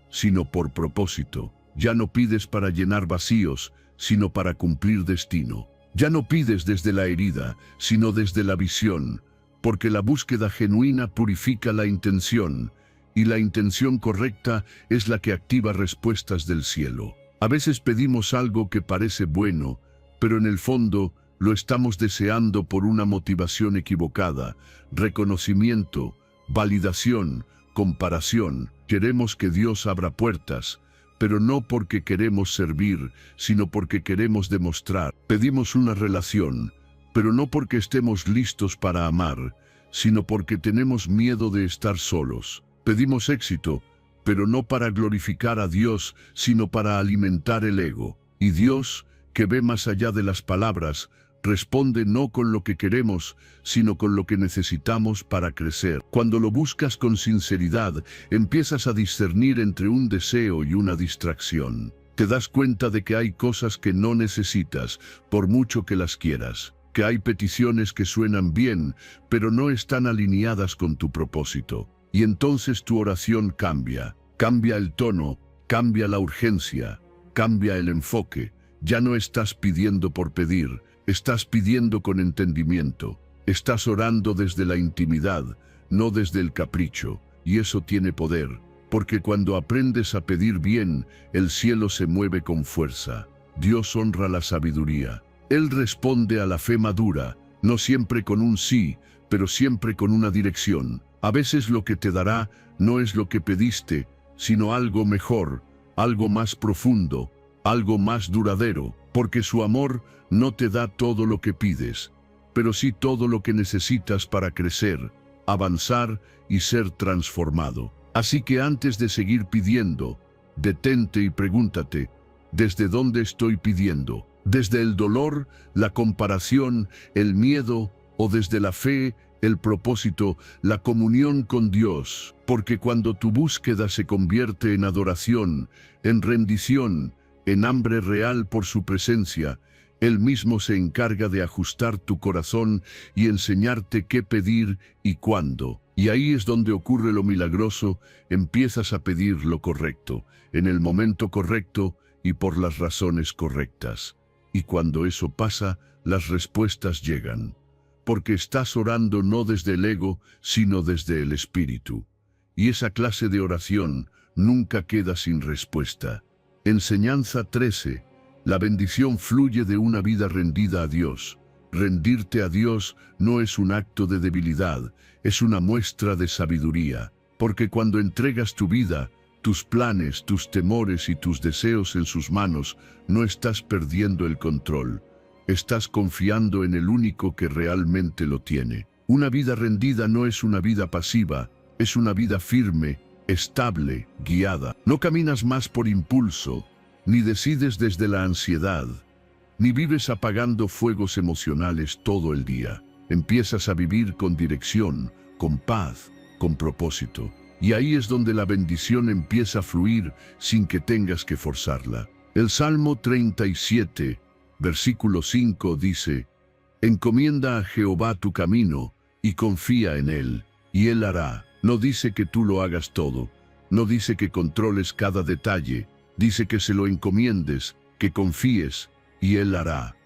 sino por propósito. Ya no pides para llenar vacíos, sino para cumplir destino. Ya no pides desde la herida, sino desde la visión, porque la búsqueda genuina purifica la intención, y la intención correcta es la que activa respuestas del cielo. A veces pedimos algo que parece bueno, pero en el fondo lo estamos deseando por una motivación equivocada: reconocimiento, validación, comparación. Queremos que Dios abra puertas, pero no porque queremos servir, sino porque queremos demostrar. Pedimos una relación, pero no porque estemos listos para amar, sino porque tenemos miedo de estar solos. Pedimos éxito, pero no para glorificar a Dios, sino para alimentar el ego. Y Dios, que ve más allá de las palabras, responde no con lo que queremos, sino con lo que necesitamos para crecer. Cuando lo buscas con sinceridad, empiezas a discernir entre un deseo y una distracción. Te das cuenta de que hay cosas que no necesitas, por mucho que las quieras. Que hay peticiones que suenan bien, pero no están alineadas con tu propósito. Y entonces tu oración cambia. Cambia el tono, cambia la urgencia, cambia el enfoque. Ya no estás pidiendo por pedir, estás pidiendo con entendimiento. Estás orando desde la intimidad, no desde el capricho. Y eso tiene poder, porque cuando aprendes a pedir bien, el cielo se mueve con fuerza. Dios honra la sabiduría. Él responde a la fe madura, no siempre con un sí, pero siempre con una dirección. A veces lo que te dará no es lo que pediste, sino algo mejor, algo más profundo, algo más duradero, porque su amor no te da todo lo que pides, pero sí todo lo que necesitas para crecer, avanzar y ser transformado. Así que antes de seguir pidiendo, detente y pregúntate, ¿desde dónde estoy pidiendo? ¿Desde el dolor, la comparación, el miedo o desde la fe, el propósito, la comunión con Dios? Porque cuando tu búsqueda se convierte en adoración, en rendición, en hambre real por su presencia, Él mismo se encarga de ajustar tu corazón y enseñarte qué pedir y cuándo. Y ahí es donde ocurre lo milagroso, empiezas a pedir lo correcto, en el momento correcto y por las razones correctas. Y cuando eso pasa, las respuestas llegan. Porque estás orando no desde el ego, sino desde el espíritu. Y esa clase de oración nunca queda sin respuesta. Enseñanza 13. La bendición fluye de una vida rendida a Dios. Rendirte a Dios no es un acto de debilidad, es una muestra de sabiduría. Porque cuando entregas tu vida, tus planes, tus temores y tus deseos en sus manos, no estás perdiendo el control. Estás confiando en el único que realmente lo tiene. Una vida rendida no es una vida pasiva, es una vida firme, estable, guiada. No caminas más por impulso, ni decides desde la ansiedad, ni vives apagando fuegos emocionales todo el día. Empiezas a vivir con dirección, con paz, con propósito. Y ahí es donde la bendición empieza a fluir sin que tengas que forzarla. El Salmo 37, versículo 5 dice: encomienda a Jehová tu camino y confía en Él, y Él hará. No dice que tú lo hagas todo, no dice que controles cada detalle, dice que se lo encomiendes, que confíes, y Él hará.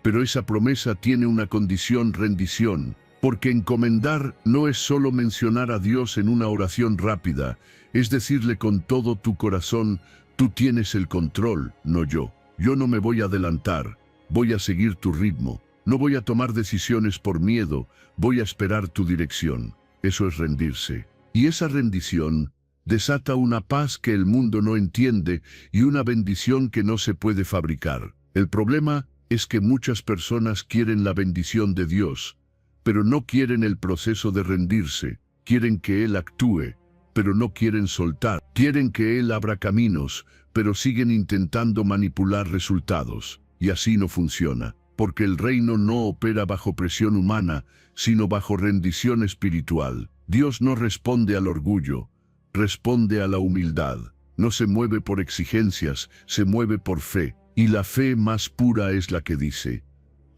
Pero esa promesa tiene una condición: rendición, porque encomendar no es solo mencionar a Dios en una oración rápida, es decirle con todo tu corazón: tú tienes el control, no yo. Yo no me voy a adelantar, voy a seguir tu ritmo, no voy a tomar decisiones por miedo, voy a esperar tu dirección. Eso es rendirse. Y esa rendición desata una paz que el mundo no entiende y una bendición que no se puede fabricar. El problema es que muchas personas quieren la bendición de Dios, pero no quieren el proceso de rendirse. Quieren que Él actúe, pero no quieren soltar. Quieren que Él abra caminos, pero siguen intentando manipular resultados. Y así no funciona, porque el reino no opera bajo presión humana, sino bajo rendición espiritual. Dios no responde al orgullo, responde a la humildad. No se mueve por exigencias, se mueve por fe. Y la fe más pura es la que dice: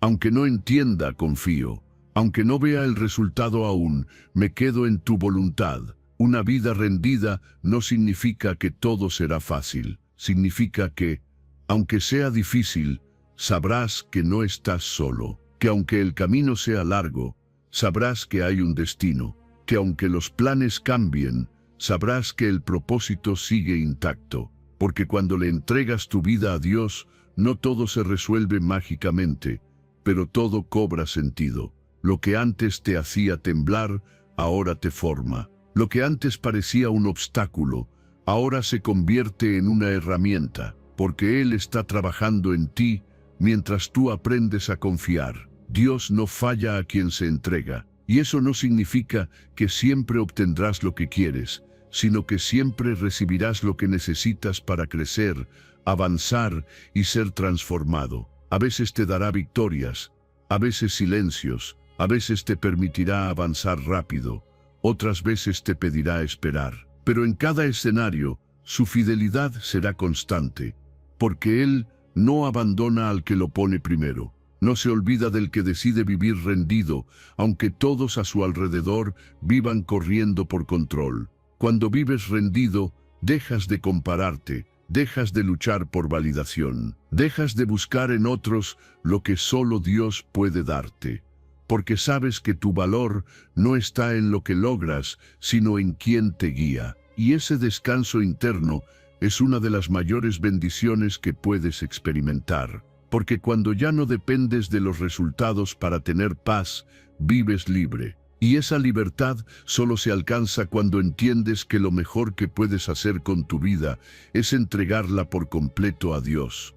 aunque no entienda, confío. Aunque no vea el resultado aún, me quedo en tu voluntad. Una vida rendida no significa que todo será fácil. Significa que, aunque sea difícil, sabrás que no estás solo. Que aunque el camino sea largo, sabrás que hay un destino. Que aunque los planes cambien, sabrás que el propósito sigue intacto. Porque cuando le entregas tu vida a Dios, no todo se resuelve mágicamente, pero todo cobra sentido. Lo que antes te hacía temblar, ahora te forma. Lo que antes parecía un obstáculo, ahora se convierte en una herramienta, porque Él está trabajando en ti mientras tú aprendes a confiar. Dios no falla a quien se entrega, y eso no significa que siempre obtendrás lo que quieres, sino que siempre recibirás lo que necesitas para crecer, avanzar y ser transformado. A veces te dará victorias, a veces silencios, a veces te permitirá avanzar rápido, otras veces te pedirá esperar. Pero en cada escenario, su fidelidad será constante, porque Él no abandona al que lo pone primero. No se olvida del que decide vivir rendido, aunque todos a su alrededor vivan corriendo por control. Cuando vives rendido, dejas de compararte, dejas de luchar por validación, dejas de buscar en otros lo que solo Dios puede darte, porque sabes que tu valor no está en lo que logras, sino en quien te guía. Y ese descanso interno es una de las mayores bendiciones que puedes experimentar, porque cuando ya no dependes de los resultados para tener paz, vives libre. Y esa libertad solo se alcanza cuando entiendes que lo mejor que puedes hacer con tu vida es entregarla por completo a Dios.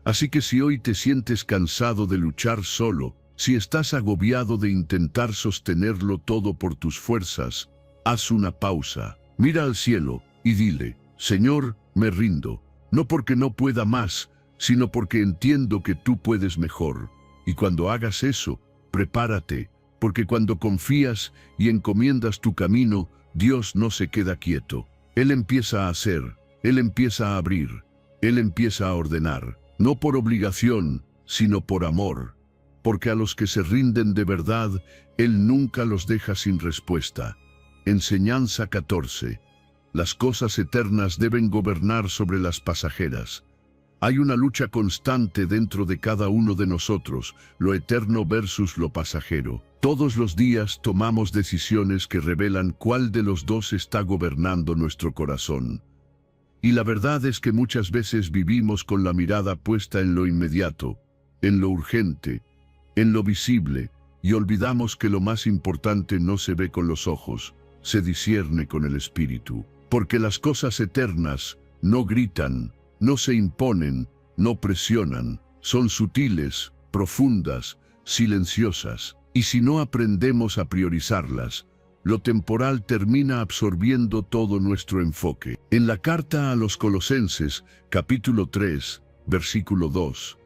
Así que si hoy te sientes cansado de luchar solo, si estás agobiado de intentar sostenerlo todo por tus fuerzas, haz una pausa, mira al cielo y dile: Señor, me rindo, no porque no pueda más, sino porque entiendo que tú puedes mejor. Y cuando hagas eso, prepárate, porque cuando confías y encomiendas tu camino, Dios no se queda quieto. Él empieza a hacer, Él empieza a abrir, Él empieza a ordenar, no por obligación, sino por amor. Porque a los que se rinden de verdad, Él nunca los deja sin respuesta. Enseñanza 14. Las cosas eternas deben gobernar sobre las pasajeras. Hay una lucha constante dentro de cada uno de nosotros, lo eterno versus lo pasajero. Todos los días tomamos decisiones que revelan cuál de los dos está gobernando nuestro corazón. Y la verdad es que muchas veces vivimos con la mirada puesta en lo inmediato, en lo urgente, en lo visible, y olvidamos que lo más importante no se ve con los ojos, se discierne con el espíritu. Porque las cosas eternas no gritan, no se imponen, no presionan, son sutiles, profundas, silenciosas, y si no aprendemos a priorizarlas, lo temporal termina absorbiendo todo nuestro enfoque. En la carta a los Colosenses, capítulo 3, versículo 2,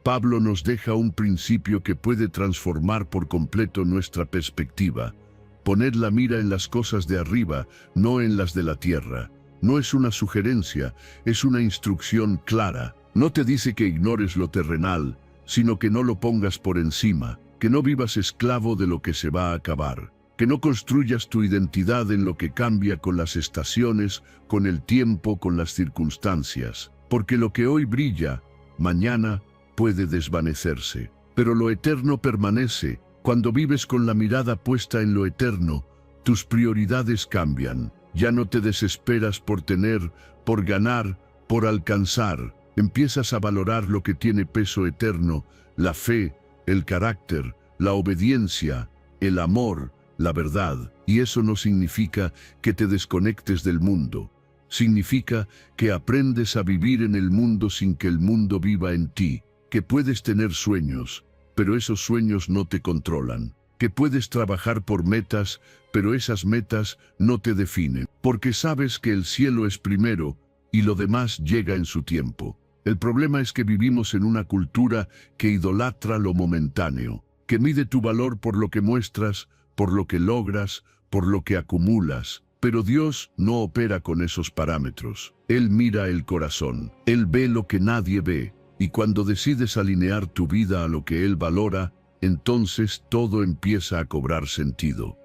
Pablo nos deja un principio que puede transformar por completo nuestra perspectiva. Poner la mira en las cosas de arriba, no en las de la tierra. No es una sugerencia, es una instrucción clara. No te dice que ignores lo terrenal, sino que no lo pongas por encima, que no vivas esclavo de lo que se va a acabar, que no construyas tu identidad en lo que cambia con las estaciones, con el tiempo, con las circunstancias, porque lo que hoy brilla, mañana puede desvanecerse, pero lo eterno permanece. Cuando vives con la mirada puesta en lo eterno, tus prioridades cambian. Ya no te desesperas por tener, por ganar, por alcanzar. Empiezas a valorar lo que tiene peso eterno, la fe, el carácter, la obediencia, el amor, la verdad. Y eso no significa que te desconectes del mundo. Significa que aprendes a vivir en el mundo sin que el mundo viva en ti. Que puedes tener sueños, pero esos sueños no te controlan. Que puedes trabajar por metas, pero esas metas no te definen. Porque sabes que el cielo es primero y lo demás llega en su tiempo. El problema es que vivimos en una cultura que idolatra lo momentáneo, que mide tu valor por lo que muestras, por lo que logras, por lo que acumulas. Pero Dios no opera con esos parámetros. Él mira el corazón. Él ve lo que nadie ve. Y cuando decides alinear tu vida a lo que Él valora, entonces todo empieza a cobrar sentido.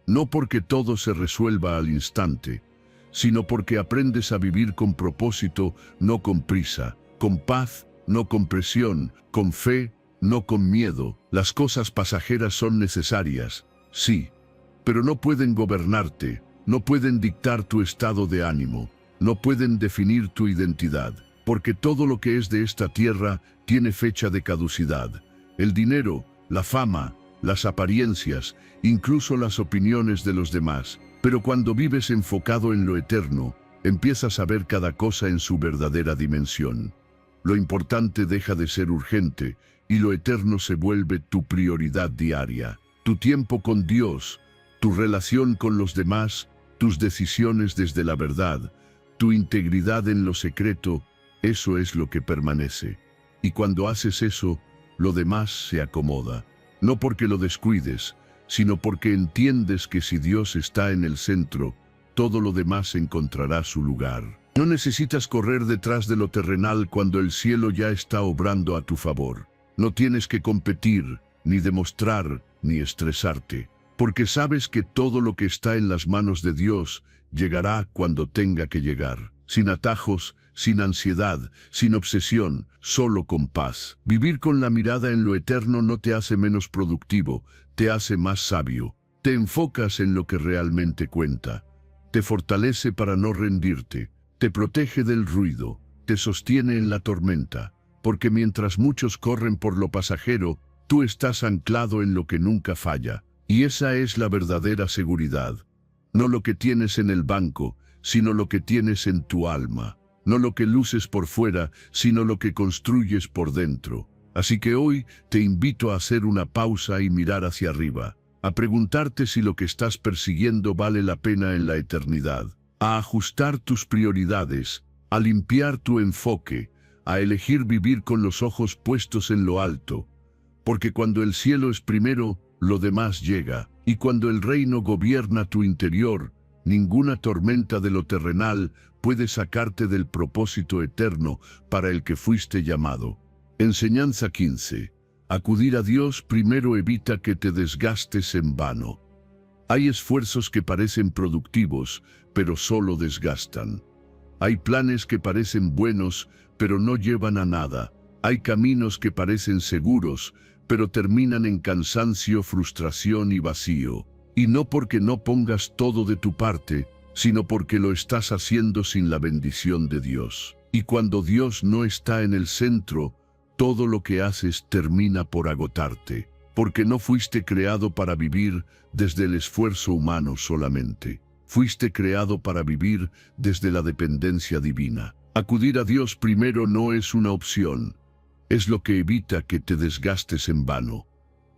No porque todo se resuelva al instante, sino porque aprendes a vivir con propósito, no con prisa, con paz, no con presión, con fe, no con miedo. Las cosas pasajeras son necesarias, sí, pero no pueden gobernarte, no pueden dictar tu estado de ánimo, no pueden definir tu identidad. Porque todo lo que es de esta tierra tiene fecha de caducidad. El dinero, la fama, las apariencias, incluso las opiniones de los demás. Pero cuando vives enfocado en lo eterno, empiezas a ver cada cosa en su verdadera dimensión. Lo importante deja de ser urgente y lo eterno se vuelve tu prioridad diaria. Tu tiempo con Dios, tu relación con los demás, tus decisiones desde la verdad, tu integridad en lo secreto, eso es lo que permanece. Y cuando haces eso, lo demás se acomoda. No porque lo descuides, sino porque entiendes que si Dios está en el centro, todo lo demás encontrará su lugar. No necesitas correr detrás de lo terrenal cuando el cielo ya está obrando a tu favor. No tienes que competir, ni demostrar, ni estresarte, porque sabes que todo lo que está en las manos de Dios llegará cuando tenga que llegar, sin atajos, sin ansiedad, sin obsesión, solo con paz. Vivir con la mirada en lo eterno no te hace menos productivo, te hace más sabio. Te enfocas en lo que realmente cuenta. Te fortalece para no rendirte, te protege del ruido, te sostiene en la tormenta, porque mientras muchos corren por lo pasajero, tú estás anclado en lo que nunca falla. Y esa es la verdadera seguridad. No lo que tienes en el banco, sino lo que tienes en tu alma. No lo que luces por fuera, sino lo que construyes por dentro. Así que hoy te invito a hacer una pausa y mirar hacia arriba, a preguntarte si lo que estás persiguiendo vale la pena en la eternidad, a ajustar tus prioridades, a limpiar tu enfoque, a elegir vivir con los ojos puestos en lo alto. Porque cuando el cielo es primero, lo demás llega, y cuando el reino gobierna tu interior, ninguna tormenta de lo terrenal puede sacarte del propósito eterno para el que fuiste llamado. Enseñanza 15. Acudir a Dios primero evita que te desgastes en vano. Hay esfuerzos que parecen productivos, pero solo desgastan. Hay planes que parecen buenos, pero no llevan a nada. Hay caminos que parecen seguros, pero terminan en cansancio, frustración y vacío. Y no porque no pongas todo de tu parte, sino porque lo estás haciendo sin la bendición de Dios. Y cuando Dios no está en el centro, todo lo que haces termina por agotarte, porque no fuiste creado para vivir desde el esfuerzo humano solamente. Fuiste creado para vivir desde la dependencia divina. Acudir a Dios primero no es una opción, es lo que evita que te desgastes en vano.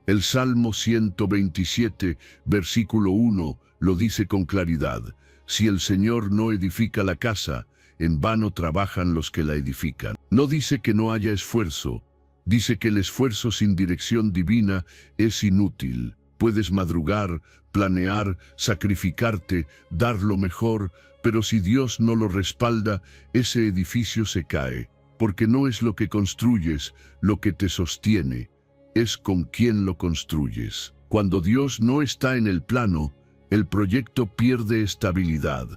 El Salmo 127, versículo 1, lo dice con claridad: si el Señor no edifica la casa, en vano trabajan los que la edifican. No dice que no haya esfuerzo, dice que el esfuerzo sin dirección divina es inútil. Puedes madrugar, planear, sacrificarte, dar lo mejor, pero si Dios no lo respalda, ese edificio se cae, porque no es lo que construyes lo que te sostiene, es con quién lo construyes. Cuando Dios no está en el plano, el proyecto pierde estabilidad.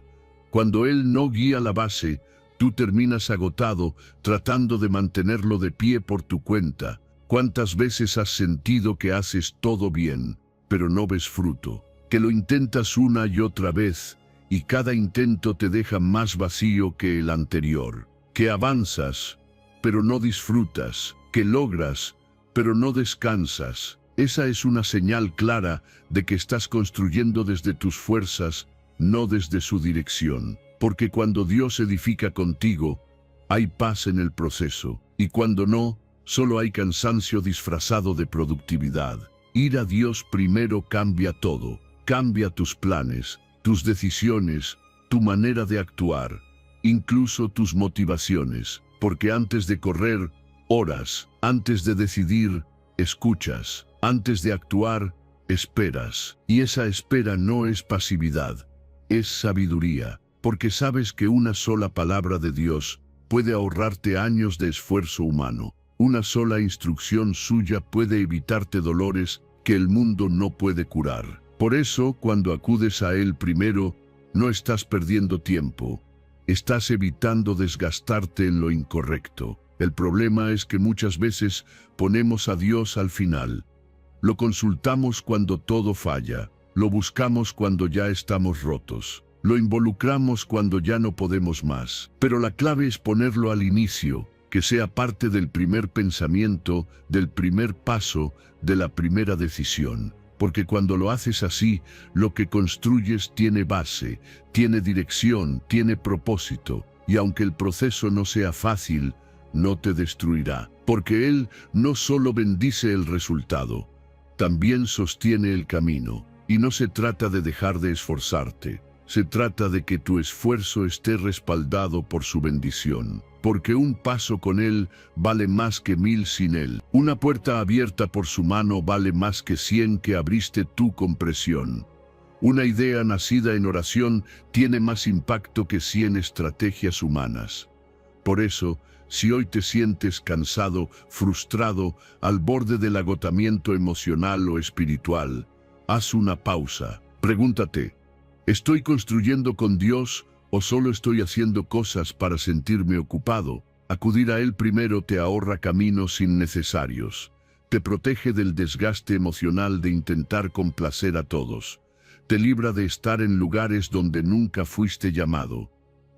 Cuando Él no guía la base, tú terminas agotado tratando de mantenerlo de pie por tu cuenta. ¿Cuántas veces has sentido que haces todo bien, pero no ves fruto? Que lo intentas una y otra vez, y cada intento te deja más vacío que el anterior. Que avanzas, pero no disfrutas. Que logras, pero no descansas. Esa es una señal clara de que estás construyendo desde tus fuerzas, no desde su dirección. Porque cuando Dios edifica contigo, hay paz en el proceso. Y cuando no, solo hay cansancio disfrazado de productividad. Ir a Dios primero cambia todo. Cambia tus planes, tus decisiones, tu manera de actuar, incluso tus motivaciones. Porque antes de correr, oras. Antes de decidir, escuchas. Antes de actuar, esperas. Y esa espera no es pasividad, es sabiduría. Porque sabes que una sola palabra de Dios puede ahorrarte años de esfuerzo humano. Una sola instrucción suya puede evitarte dolores que el mundo no puede curar. Por eso, cuando acudes a Él primero, no estás perdiendo tiempo. Estás evitando desgastarte en lo incorrecto. El problema es que muchas veces ponemos a Dios al final. Lo consultamos cuando todo falla. Lo buscamos cuando ya estamos rotos. Lo involucramos cuando ya no podemos más. Pero la clave es ponerlo al inicio, que sea parte del primer pensamiento, del primer paso, de la primera decisión. Porque cuando lo haces así, lo que construyes tiene base, tiene dirección, tiene propósito. Y aunque el proceso no sea fácil, no te destruirá. Porque Él no solo bendice el resultado, también sostiene el camino. Y no se trata de dejar de esforzarte, Se trata de que tu esfuerzo esté respaldado por su bendición, porque un paso con Él vale más que 1000 sin Él. Una puerta abierta por su mano vale más que 100 que abriste tú con presión. Una idea nacida en oración tiene más impacto que 100 estrategias humanas. Por eso, si hoy te sientes cansado, frustrado, al borde del agotamiento emocional o espiritual, haz una pausa. Pregúntate, ¿estoy construyendo con Dios o solo estoy haciendo cosas para sentirme ocupado? Acudir a Él primero te ahorra caminos innecesarios, te protege del desgaste emocional de intentar complacer a todos, te libra de estar en lugares donde nunca fuiste llamado,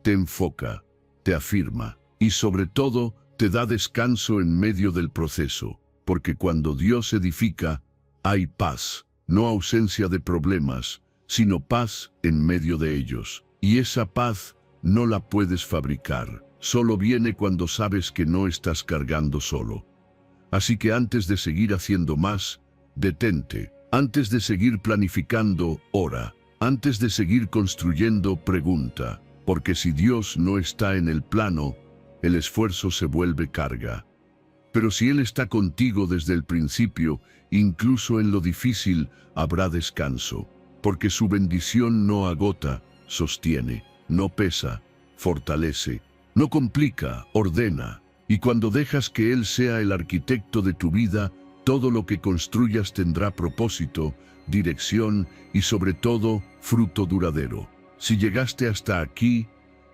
te enfoca, te afirma y sobre todo te da descanso en medio del proceso, porque cuando Dios edifica, hay paz, no ausencia de problemas, sino paz en medio de ellos. Y esa paz no la puedes fabricar, solo viene cuando sabes que no estás cargando solo. Así que antes de seguir haciendo más, detente. Antes de seguir planificando, ora. Antes de seguir construyendo, pregunta. Porque si Dios no está en el plano, el esfuerzo se vuelve carga. Pero si Él está contigo desde el principio, incluso en lo difícil, habrá descanso. Porque su bendición no agota, sostiene, no pesa, fortalece, no complica, ordena. Y cuando dejas que Él sea el arquitecto de tu vida, todo lo que construyas tendrá propósito, dirección y sobre todo, fruto duradero. Si llegaste hasta aquí,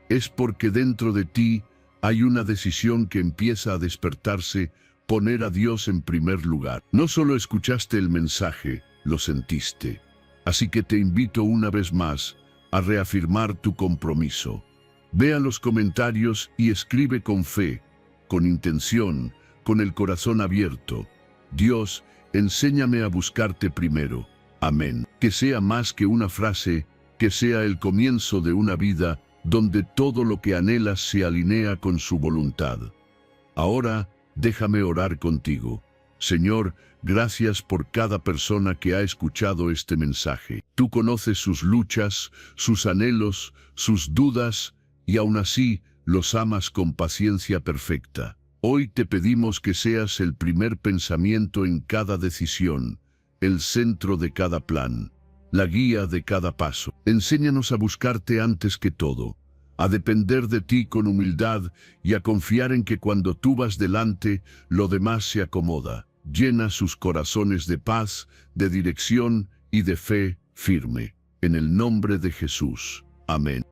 es porque dentro de ti hay una decisión que empieza a despertarse, poner a Dios en primer lugar. No solo escuchaste el mensaje, lo sentiste. Así que te invito una vez más a reafirmar tu compromiso. Ve a los comentarios y escribe con fe, con intención, con el corazón abierto. Dios, enséñame a buscarte primero. Amén. Que sea más que una frase, que sea el comienzo de una vida donde todo lo que anhelas se alinea con su voluntad. Ahora, déjame orar contigo. Señor, gracias por cada persona que ha escuchado este mensaje. Tú conoces sus luchas, sus anhelos, sus dudas, y aún así los amas con paciencia perfecta. Hoy te pedimos que seas el primer pensamiento en cada decisión, el centro de cada plan, la guía de cada paso. Enséñanos a buscarte antes que todo, a depender de ti con humildad y a confiar en que cuando tú vas delante, lo demás se acomoda. Llena sus corazones de paz, de dirección y de fe firme. En el nombre de Jesús. Amén.